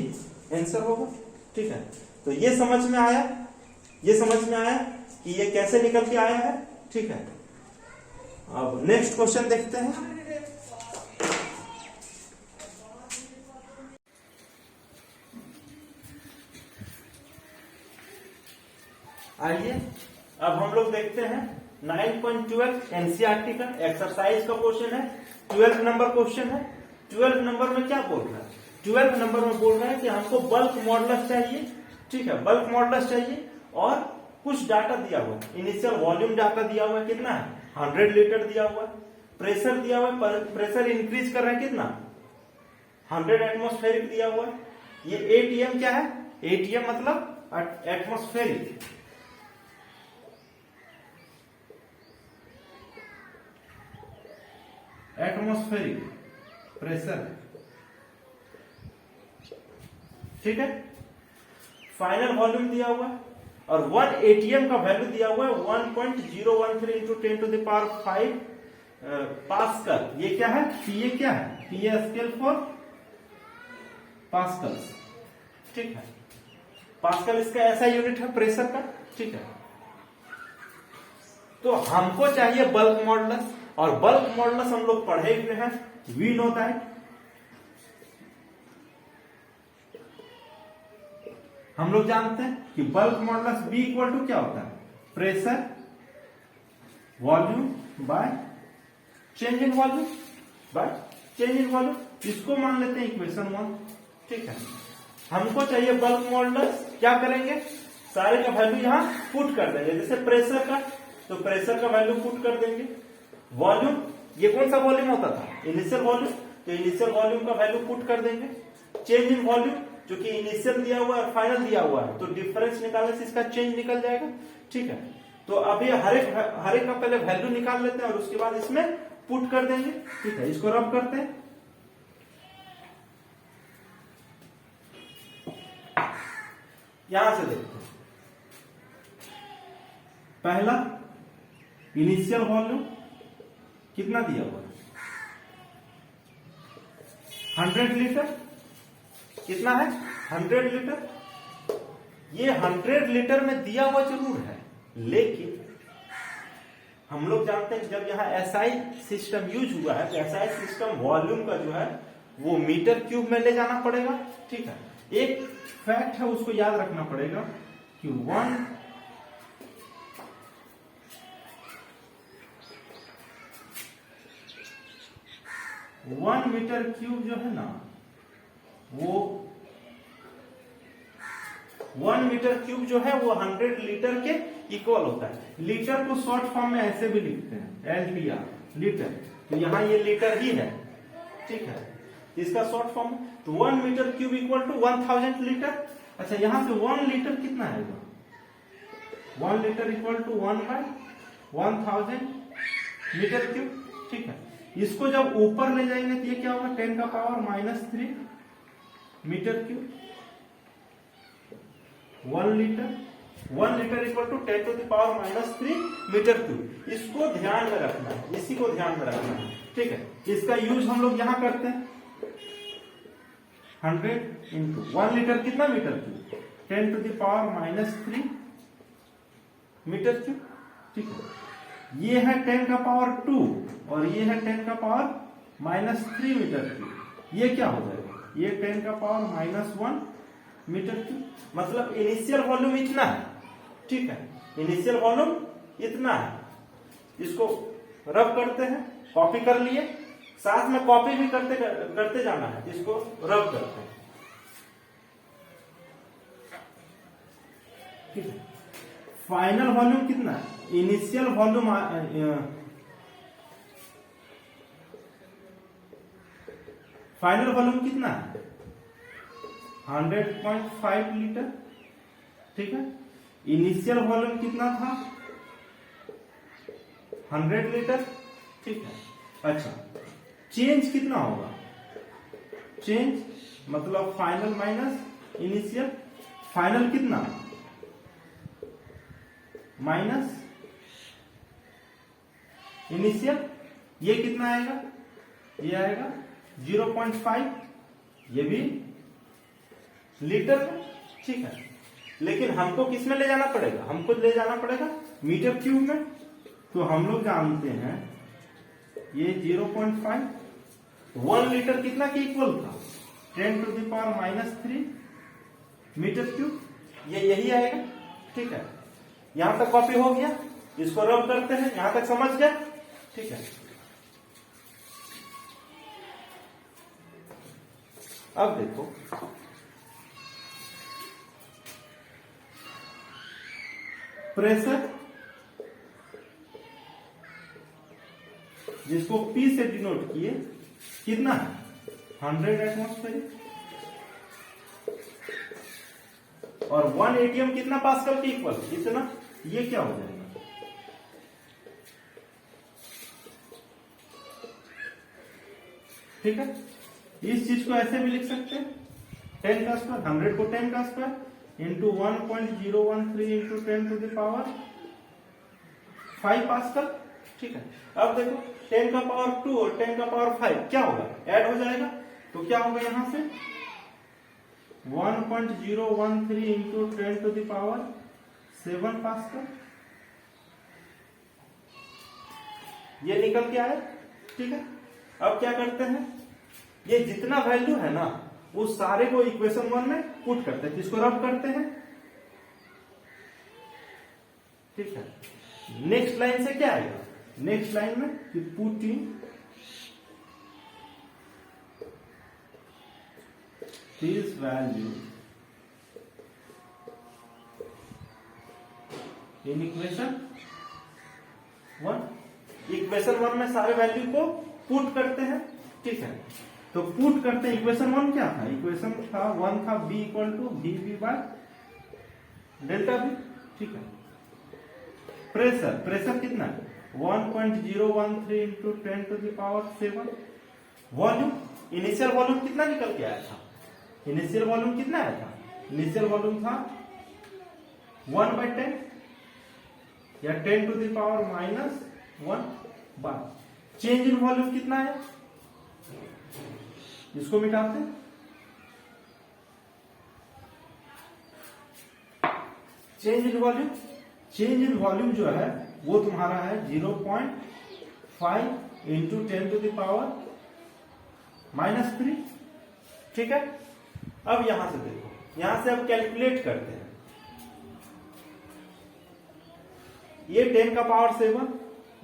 आंसर होगा, ठीक है। तो ये समझ में आया, कि ये कैसे निकल के आया है, ठीक है। अब नेक्स्ट क्वेश्चन देखते हैं। आइए अब हम लोग देखते हैं 9.12 एनसीईआरटी का एक्सरसाइज का क्वेश्चन है, 12th नंबर क्वेश्चन है। 12 नंबर में क्या बोल रहा है, 12 नंबर में बोल रहा है कि हमको बल्क मॉडुलस चाहिए, ठीक है, बल्क मॉडुलस चाहिए और कुछ डाटा दिया हुआ है, इनिशियल वॉल्यूम डाटा दिया हुआ है, कितना है 100 लीटर दिया हुआ है, प्रेशर दिया हुआ है, प्रेशर इंक्रीज कर रहा है कितना 100 एटमॉस्फेरिक दिया हुआ है, ये एटीएम क्या है, एटीएम मतलब एटमॉस्फेरिक, एटमॉस्फेरिक प्रेशर, ठीक है, फाइनल वॉल्यूम दिया हुआ है और 1 एटीएम का वैल्यू दिया हुआ है 1.013 into 10 to the power 5 pascal. ये क्या है, पीए क्या है, पीए स्केल फॉर पास्कल्स, ठीक है, पास्कल इसका ऐसा यूनिट है प्रेशर का, ठीक है। तो हमको चाहिए बल्क मॉडुलस, और बल्क मॉडुलस हम लोग पढ़े हुए हैं, वी नो दैट, हम लोग जानते हैं कि bulk modulus B equal to क्या होता है, pressure volume by change in volume, by change in volume, इसको मान लेते हैं इक्वेशन 1, ठीक है। हमको चाहिए बल्क मॉडुलस, क्या करेंगे, सारे का वैल्यू यहां पुट कर देंगे, जैसे प्रेशर का तो प्रेशर का वैल्यू पुट कर देंगे, वॉल्यूम ये कौन सा वॉल्यूम होता था, इनिशियल वॉल्यूम, तो इनिशियल वॉल्यूम का वैल्यू पुट कर देंगे, चेंज इन वॉल्यूम जो कि इनिशियल दिया हुआ है और फाइनल दिया हुआ है, तो डिफरेंस निकालने से इसका चेंज निकल जाएगा, ठीक है। तो अभी हर एक का पहले वैल्यू निकाल लेते हैं और उसके बाद इसमें पुट कर देंगे, ठीक है, इसको रब करते हैं, यहां से देखते हैं, पहला इनिशियल वॉल्यूम कितना दिया हुआ है 100 लीटर, कितना है 100 लीटर, ये 100 लीटर में दिया हुआ जरूर है, लेकिन हम लोग जानते हैं जब यहाँ एसआई सिस्टम यूज हुआ है तो एसआई सिस्टम वॉल्यूम का जो है वो मीटर क्यूब में ले जाना पड़ेगा, ठीक है। एक फैक्ट है उसको याद रखना पड़ेगा कि 1 मीटर क्यूब जो है ना, वो 1 मीटर क्यूब जो है वो 100 लीटर के इक्वल होता है। लीटर को शॉर्ट फॉर्म में ऐसे भी लिखते हैं एलटीआर, लीटर, तो यहाँ ये लीटर ही है, ठीक है, इसका शॉर्ट फॉर्म, तो 1 metre cube equal to 1000 litre. अच्छा, यहां से 1 लीटर कितना आएगा, 1 litre equal to 1/1000 metre cube, ठीक है। इसको जब ऊपर ले जाएंगे तो ये क्या होगा, 10 का power -3 metre cube, 1 litre equal to 10 to the power -3 metre cube. इसको ध्यान में रखना है, इसी को ध्यान में रखना है, ठीक है। इसका यूज हम लोग यहां करते हैं, 100 इंटू 1 लीटर कितना metre cube, 10 to the power -3 metre cube, ठीक है। ये है 10 का पावर 2 और ये है 10 का पावर -3 मीटर क्यूब, ये क्या हो जाएगा, ये 10 का पावर -1 मीटर क्यूब, मतलब इनिशियल वॉल्यूम इतना है, ठीक है, इनिशियल वॉल्यूम इतना है। इसको रब करते हैं, कॉपी कर लिए, साथ में कॉपी भी करते जाना है, इसको रब करते हैं, ठीक है। फाइनल वॉल्यूम कितना है, इनिशियल वॉल्यूम फाइनल वॉल्यूम कितना है 100.5 लीटर, ठीक है। इनिशियल वॉल्यूम कितना था 100 लीटर, ठीक है। अच्छा, चेंज कितना होगा, चेंज मतलब फाइनल माइनस इनिशियल, फाइनल कितना माइनस इनिशियल, ये कितना आएगा, ये आएगा 0.5, ये भी लीटर में, ठीक है। लेकिन हमको किस में ले जाना पड़ेगा, हमको ले जाना पड़ेगा मीटर क्यूब में, तो हम लोग जानते हैं ये 0.5, 1 लीटर कितना के इक्वल था 10 to the power -3 metre cube, ये यही आएगा, ठीक है। यहां तक कॉपी हो गया, इसको रब करते हैं, यहां तक समझ गए, ठीक है। अब देखो प्रेशर जिसको P से डिनोट किए कितना है 100 एटमॉस्फेरिक और 1 atm कितना पास्कल के इक्वल इतना, ये क्या हो जाएगा ठीक है। इस चीज को ऐसे भी लिख सकते हैं 10 का स्क्वायर 100 को 10 का square into 1.013 into 10 to the power 5 pascal ठीक है। अब देखो 10 का पावर 2 और 10 का पावर 5 क्या होगा ऐड हो जाएगा, तो क्या होगा यहां से 1.013 into 10 to the power 7 pascal, ये निकल के आया ठीक है। अब क्या करते हैं, ये जितना वैल्यू है ना वो सारे को इक्वेशन 1 में पुट करते हैं, किसको रब करते हैं ठीक है। नेक्स्ट लाइन से क्या आएगा, नेक्स्ट लाइन में कि putting this value in equation 1, equation 1 में सारे वैल्यू को पुट करते हैं ठीक है। तो पुट करते हैं, इक्वेशन 1 क्या था, इक्वेशन था 1 था b equal to V by delta v ठीक है। प्रेशर, प्रेशर कितना है 1.013 into 10 to the power 7। Volume, initial volume कितना निकल के आया था, इनिशियल वॉल्यूम कितना आया था, इनिशियल वॉल्यूम था 1/10 या 10 to the power -1 bar. Change in volume कितना है, इसको मिटाते हैं, change in volume, change in volume जो है वो तुम्हारा है 0.5 इंटू 10 टू द पावर -3 ठीक है। अब यहां से देखो, यहां से अब कैलकुलेट करते हैं, ये 10 का पावर 7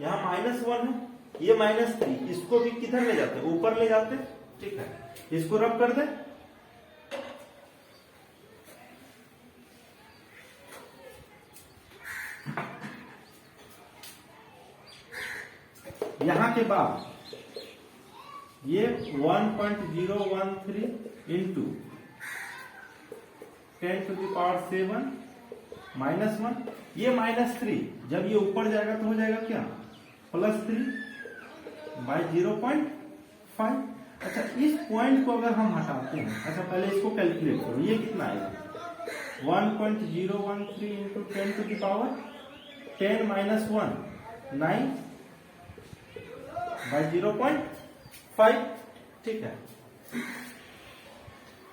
यहां -1 है, ये -3, इसको भी किधर ले जाते हैं, ऊपर ले जाते हैं ठीक है। इसको रब कर दे, यहां के बाद ये 1.013 इंटू 10 टू द पावर 7 -1, ये -3 जब ये ऊपर जाएगा तो हो जाएगा क्या +3 बाय 0.5। अच्छा इस पॉइंट को अगर हम हटाते हैं, अच्छा पहले इसको कैलकुलेट करो, ये कितना आएगा 1.013 into 10 to the power 10 -1 9 by 0.5 ठीक है।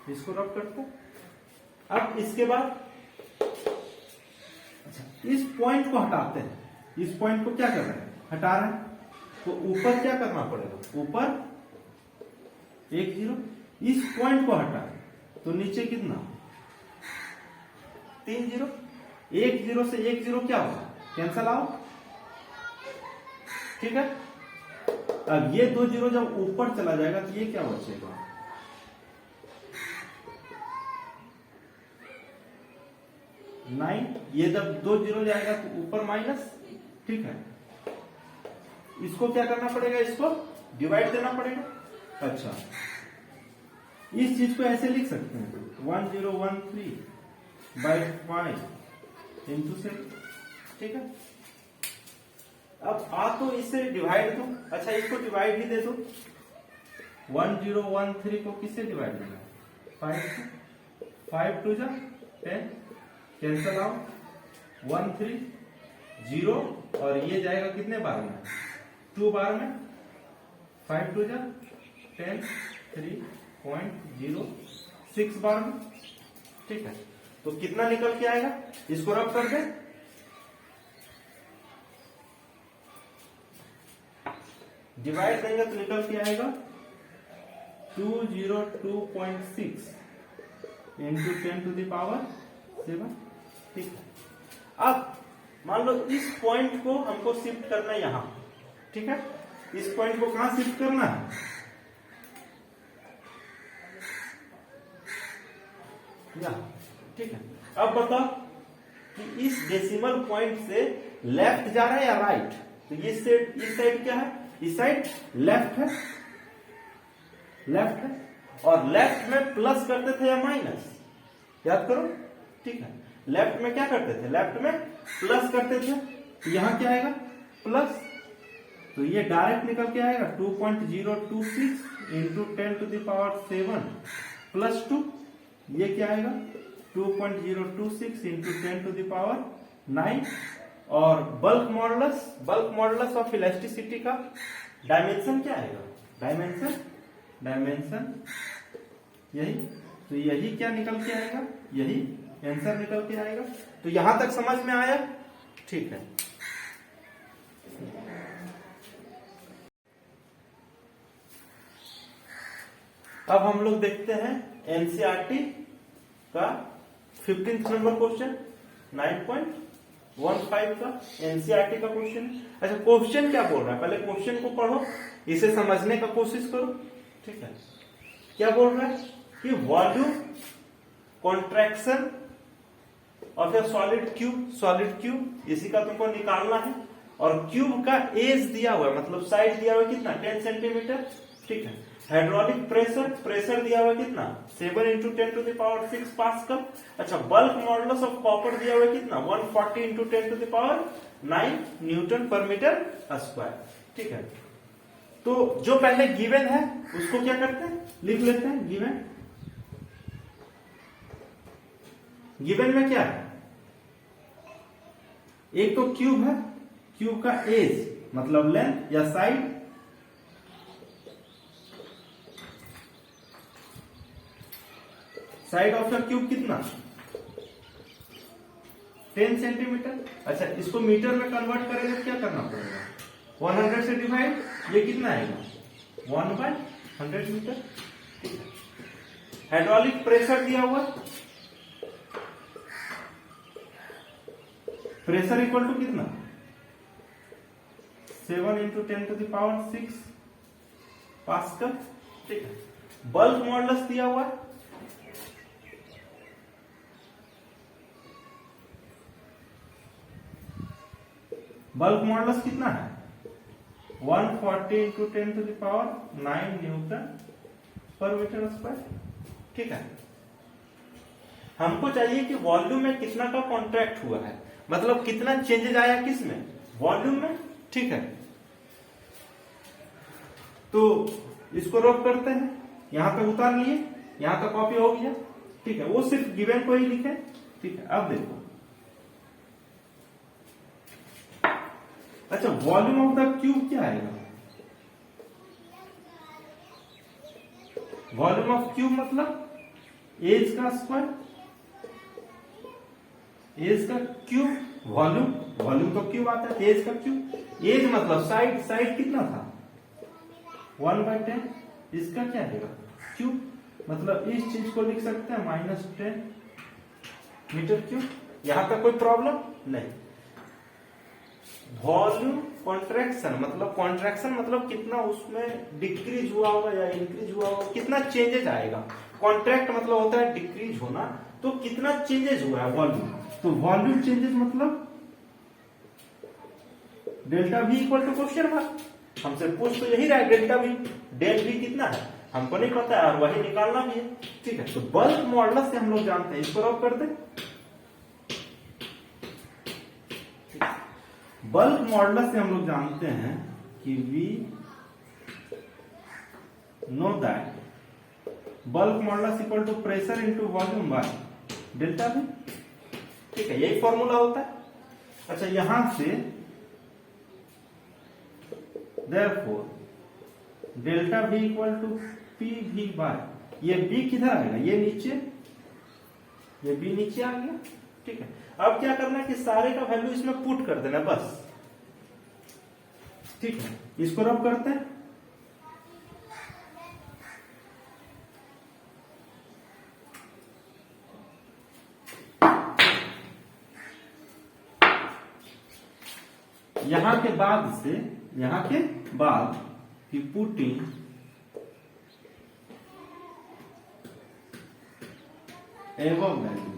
इसको रब करते हैं। अब इसके बाद अच्छा इस पॉइंट को हटाते हैं, इस पॉइंट को क्या कर रहे हैं, हटा रहे हैं, तो ऊपर क्या करना पड़ेगा, ऊपर 1 0, इस पॉइंट को हटाए तो नीचे कितना 3 0, 1 0 से 1 0 क्या होगा कैंसल आउट ठीक है। अब ये 2 0 जब ऊपर चला जाएगा तो ये क्या बचेगा 9, ये जब 2 0 जाएगा तो ऊपर माइनस ठीक है। इसको क्या करना पड़ेगा, इसको डिवाइड देना पड़ेगा। अच्छा इस चीज को ऐसे लिख सकते हैं 1013 बाई 5 इंटू 7 ठीक है। अब आ तो इससे डिवाइड दो, अच्छा इसको डिवाइड ही दे दो, 1013 को किससे डिवाइड देना 5 2 10 कैंसल आउट 1 3 0 और ये जाएगा कितने बार में 2 बार में 5 2 10 3.06 बार में ठीक है। तो कितना निकल के आएगा, इसको रब कर दे, डिवाइड देंगे तो निकल के आएगा 202.6 इंटू 10 टू द पावर 7 ठीक है। अब मान लो इस पॉइंट को हमको शिफ्ट करना है यहां ठीक है, इस पॉइंट को कहां शिफ्ट करना है यहाँ, ठीक है। अब बताओ कि इस डेसिमल पॉइंट से लेफ्ट जा रहा है या राइट, तो इस साइड क्या है, इस साइड लेफ्ट है, लेफ्ट है, और लेफ्ट में प्लस करते थे या माइनस, याद करो, ठीक है। लेफ्ट में क्या करते थे, लेफ्ट में प्लस करते थे, तो यहां क्या आएगा, प्लस, तो ये डायरेक्ट निकल के आएगा 2.026 इंटू 10⁻7 प्लस 2, ये क्या आएगा 2.026 इंटू 10⁻9, और बल्क मॉडुलस ऑफ इलास्टिसिटी का डायमेंशन क्या आएगा, डायमेंशन यही, तो यही क्या निकल के आएगा, यही आंसर निकल के आएगा। तो यहां तक समझ में आया, ठीक है। अब हम लोग देखते हैं एनसीईआरटी का 15th नंबर क्वेश्चन 9.15 का एनसीईआरटी का क्वेश्चन। अच्छा, क्वेश्चन क्या बोल रहा है, पहले क्वेश्चन को पढ़ो, इसे समझने का कोशिश करो, ठीक है। क्या बोल रहा है कि volume contraction of A solid cube, इसी का तुमको निकालना है, और क्यूब का एज दिया हुआ है, मतलब साइज दिया हुआ है कितना, 10 सेंटीमीटर, ठीक है। हाइड्रोलिक प्रेशर दिया हुआ है कितना, 7 इंटू 10⁶ पास्कल। अच्छा, बल्क मॉडुलस ऑफ कॉपर दिया हुआ है कितना, 140 इंटू 10⁹ न्यूटन पर मीटर स्क्वायर, ठीक है। तो जो पहले गिवन है उसको क्या करते हैं, लिख लेते हैं। गिवन में क्या है, एक तो क्यूब है, क्यूब का एज मतलब लेंथ या साइड ऑफ द क्यूब कितना, 10 सेंटीमीटर। अच्छा, इसको मीटर में कन्वर्ट करेंगे तो क्या करना पड़ेगा, 100 से डिवाइड, ये कितना आएगा 1/100 मीटर, ठीक है। हाइड्रोलिक प्रेशर दिया हुआ, प्रेशर इक्वल टू कितना, 7 इंटू 10⁶ पास्कल, ठीक है। बल्क मॉडुलस दिया हुआ, बल्क मॉडुलस कितना है, 140 इंटू 10⁹ न्यूटन पर मीटर स्क्वायर, ठीक है। हमको चाहिए कि वॉल्यूम में कितना का कॉन्ट्रैक्ट हुआ है, मतलब कितना चेंजेज आया किसमें, वॉल्यूम में, ठीक है। तो इसको रब करते हैं, यहां पे उतार लिए, यहां का कॉपी हो गया, ठीक है। वो सिर्फ गिवन को ही लिखे, ठीक है। अब देखो, अच्छा, वॉल्यूम ऑफ द क्यूब क्या आएगा, वॉल्यूम ऑफ क्यूब मतलब एज का स्क्वायर, एज का क्यूब, वॉल्यूम तो क्यूब आता है, एज का क्यूब, एज मतलब साइड कितना था 1/10, इसका क्या आएगा क्यूब, मतलब इस चीज को लिख सकते हैं -10 मीटर क्यूब। यहां तक कोई प्रॉब्लम नहीं। वॉल्यूम कॉन्ट्रैक्शन मतलब कितना उसमें डिक्रीज हुआ होगा या इंक्रीज हुआ होगा, कितना चेंजेज आएगा। कॉन्ट्रैक्ट मतलब होता है डिक्रीज होना, तो कितना चेंजेज हुआ है वॉल्यूम, तो वॉल्यूम चेंजेस मतलब delta V equal to question mark, हमसे पूछ तो यही रहा है डेल्टा V, डेल V कितना है हमको नहीं पता है, और वही निकालना भी है, ठीक है। तो बल्क मॉडुलस से हम लोग जानते हैं, इसको रब कर दे। बल्क मॉडुलस से हम लोग जानते हैं कि V know that bulk modulus equal to pressure into volume by delta V, ठीक है, यही फॉर्मूला होता है। अच्छा, यहां से therefore delta V equal to PV by, ये B किधर आएगा, ये B नीचे आ गया, ठीक है। अब क्या करना है कि सारे का वैल्यू इसमें पुट कर देना बस, ठीक है। इसको रब करते हैं, यहां के बाद कि पुटिंग एबव वैल्यूज।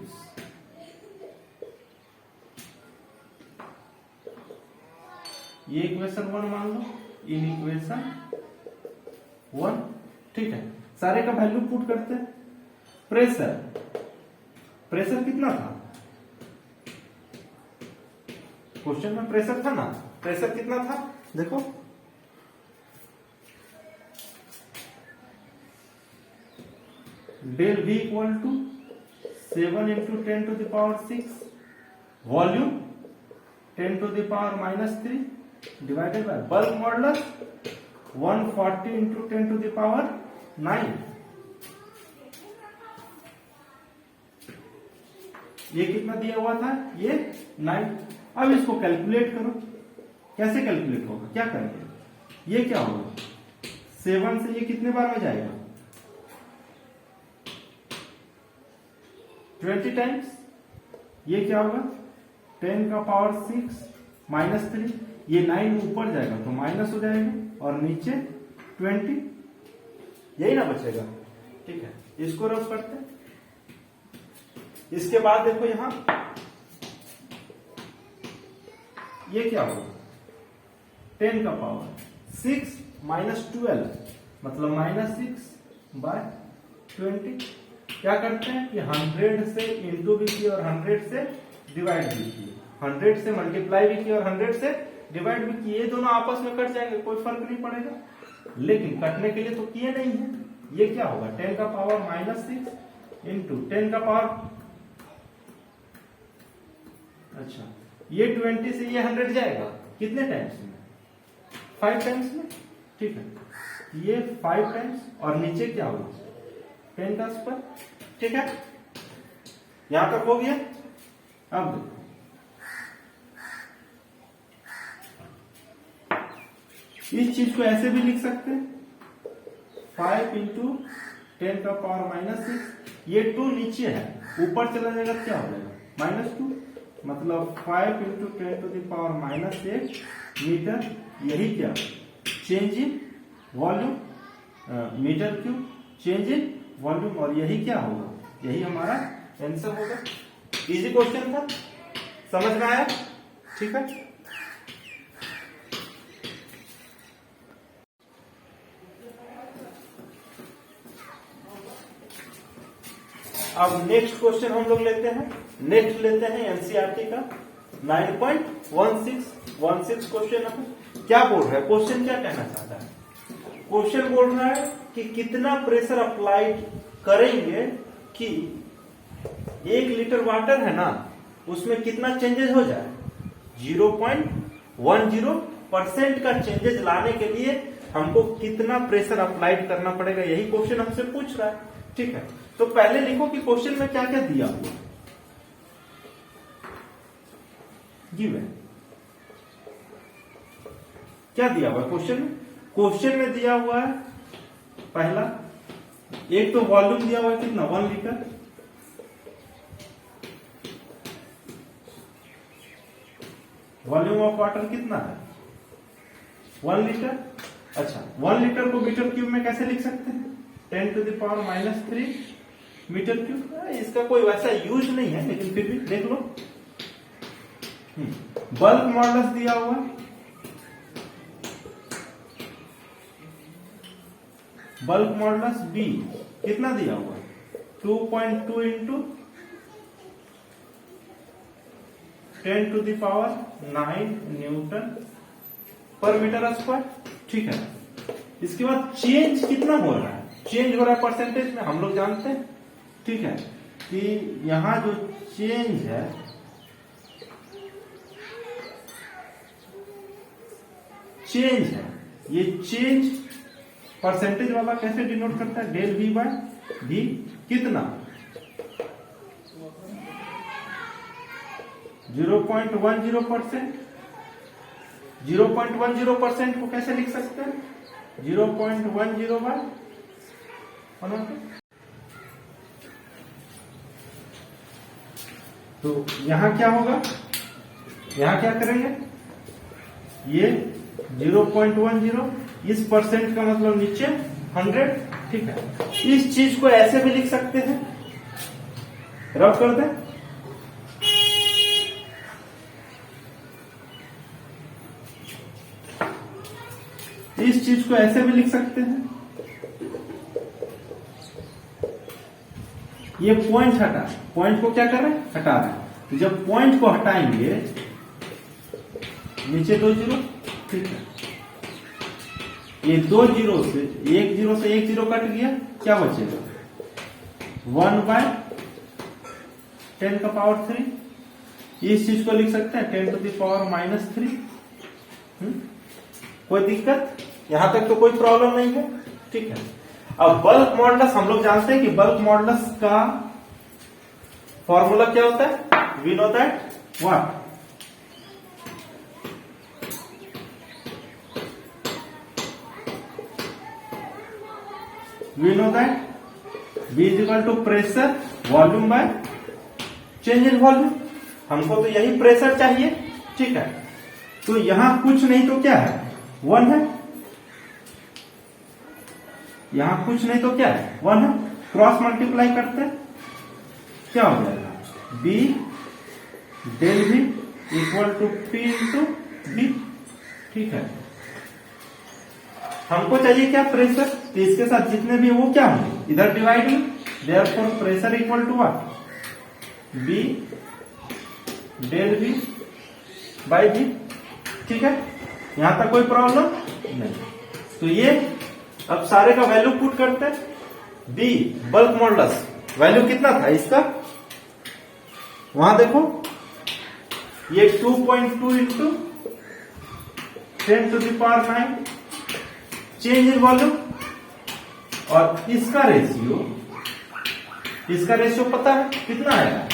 ये इक्वेशन 1 मान लो, इन इक्वेशन 1, ठीक है। सारे का वैल्यू पुट करते हैं। प्रेशर कितना था क्वेश्चन में? प्रेशर था ना, प्रेशर कितना था देखो, del V equal to 7 into 10 to the power 6, volume 10 to the power -3 divided by bulk modulus 140 into 10 to the power 9। ये कितना दिया हुआ था? ये 9। अब इसको कैलकुलेट करो। कैसे कैलकुलेट होगा, क्या करेंगे? ये क्या होगा, 7 से ये कितने बार में जाएगा? 20 टाइम्स। ये क्या होगा, 10 का पावर 6 -3, ये 9 ऊपर जाएगा तो माइनस हो जाएगा और नीचे 20, यही ना बचेगा, ठीक है। इसको रब करते हैं। इसके बाद देखो यहां ये क्या होगा, 10 का पावर 6 -12 मतलब -6/20। क्या करते हैं कि 100 से इंटू भी किया और 100 से डिवाइड भी किया, 100 से मल्टीप्लाई भी किया और 100 से डिवाइड भी किए। ये दोनों आपस में कट जाएंगे, कोई फर्क नहीं पड़ेगा, लेकिन कटने के लिए तो किए नहीं है। ये क्या होगा, 10 का पावर -6 इंटू 10 का पावर, अच्छा ये 20 से ये 100 जाएगा कितने टाइम्स में? 5 टाइम्स में, ठीक है। ये 5 टाइम्स और नीचे क्या होगा, 10 का स्क्वायर, ठीक है। यहां तक हो गया। अब देखो इस चीज को ऐसे भी लिख सकते हैं, 5 इंटू 10 का पावर -6, ये 2 नीचे है, ऊपर चला जाएगा क्या हो जाएगा, -2, मतलब 5 into 10 to the power -8 metre. यही क्या, change in volume, metre cube change in volume, और यही क्या होगा, यही हमारा आंसर होगा। इजी क्वेश्चन था, समझ में आया, ठीक है। अब नेक्स्ट क्वेश्चन हम लोग लेते हैं, नेक्स्ट लेते हैं एनसीईआरटी का 9.16 क्वेश्चन है। क्या बोल रहा है क्वेश्चन, क्या कहना चाहता है क्वेश्चन? बोल रहा है कि कितना प्रेशर अप्लाइड करेंगे कि 1 लीटर वाटर है ना, उसमें कितना चेंजेस हो जाए। 0.10% का चेंजेस लाने के लिए हमको कितना प्रेशर अप्लाइड करना पड़ेगा, यही क्वेश्चन हमसे पूछ रहा है, ठीक है। तो पहले लिखो कि क्वेश्चन में क्या क्या दिया हुआ गिवन, क्या दिया हुआ है क्वेश्चन में? क्वेश्चन में दिया हुआ है पहला, एक तो वॉल्यूम दिया हुआ है कितना, 1 लीटर। वॉल्यूम ऑफ वाटर कितना है, 1 लीटर। अच्छा 1 लीटर को मीटर क्यूब में कैसे लिख सकते हैं, 10 to the power -3 metre cube. इसका कोई वैसा यूज नहीं है, लेकिन फिर भी देख लो। बल्क मॉडुलस दिया हुआ, बल्क मॉडुलस बी कितना दिया हुआ, 2.2 into 10 to the power 9 newton पर मीटर स्क्वायर, ठीक है। इसके बाद चेंज कितना हो रहा है, चेंज हो रहा है परसेंटेज में, हम लोग जानते हैं, ठीक है, कि यहां जो चेंज है, ये चेंज परसेंटेज वाला कैसे डिनोट करता है, डेल V बाय V कितना, 0.10%। 0.10% को कैसे लिख सकते हैं, 0.10 बाय 100। तो यहां क्या होगा, यहां क्या करेंगे, ये 0.10, इस परसेंट का मतलब नीचे 100, ठीक है। इस चीज को ऐसे भी लिख सकते हैं, रब कर दें। इस चीज को ऐसे भी लिख सकते हैं, ये पॉइंट हटा, पॉइंट को क्या कर रहे हैं, हटा रहे हैं। तो जब पॉइंट को हटाएंगे, नीचे 2 जीरो, ठीक है, ये 2 जीरो से, एक जीरो से एक जीरो कट गया, क्या बचेगा 1/10 का पावर 3। इस चीज को लिख सकते हैं 10 to the power -3। कोई दिक्कत, यहां तक तो कोई प्रॉब्लम नहीं है, ठीक है। अब बल्क मॉडुलस हम लोग जानते हैं कि बल्क मॉडुलस का फॉर्मूला क्या होता है, we know that what, we know that V is to pressure volume by change in volume. हमको तो यही प्रेशर चाहिए, ठीक है। तो यहां कुछ नहीं तो क्या है, 1 है, यहां कुछ नहीं तो क्या है, 1 है। क्रॉस मल्टीप्लाई करते हैं, क्या हो जाएगा, B del V equal to P into B, ठीक है। हमको चाहिए क्या, प्रेशर, तो इसके साथ जितने भी वो क्या होंगे, इधर डिवाइड में, therefore pressure equal to what, B del V by V, ठीक है। यहां तक कोई प्रॉब्लम नहीं। तो ये अब सारे का वैल्यू पुट करते हैं। B बल्क मॉडुलस वैल्यू कितना था इसका, वहां देखो, ये 2.2 into 10 to the power 9 change in volume, और इसका रेशियो पता है कितना आएगा,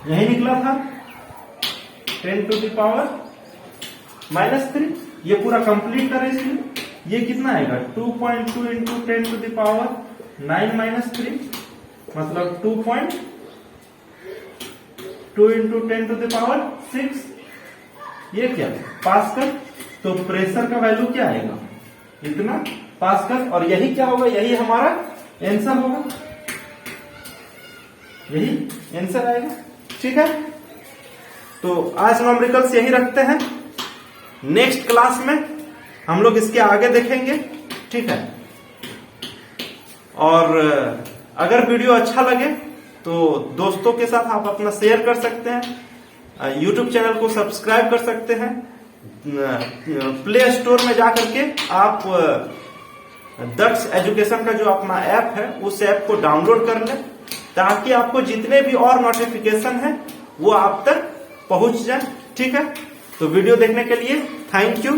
यही निकला था 10 to the power -3। ये पूरा कंप्लीट का रेशियो, ये कितना आएगा 2.2 इंटू 10 to the power 9 -3, मतलब 2.2 इंटू 10 to the power 6। ये क्या, पास्कल। तो प्रेशर का वैल्यू क्या आएगा, इतना पास्कल, और यही क्या होगा, यही हमारा आंसर होगा, यही आंसर आएगा, ठीक है। तो आज न्यूमेरिकल्स यही रखते हैं, नेक्स्ट क्लास में हम लोग इसके आगे देखेंगे, ठीक है। और अगर वीडियो अच्छा लगे तो दोस्तों के साथ आप अपना शेयर कर सकते हैं, यूट्यूब चैनल को सब्सक्राइब कर सकते हैं, प्ले स्टोर में जाकर के आप दक्ष एजुकेशन का जो अपना ऐप है उस ऐप को डाउनलोड कर लें, ताकि आपको जितने भी और नोटिफिकेशन है वो आप तक पहुंच जाए, ठीक है। तो वीडियो देखने के लिए थैंक यू।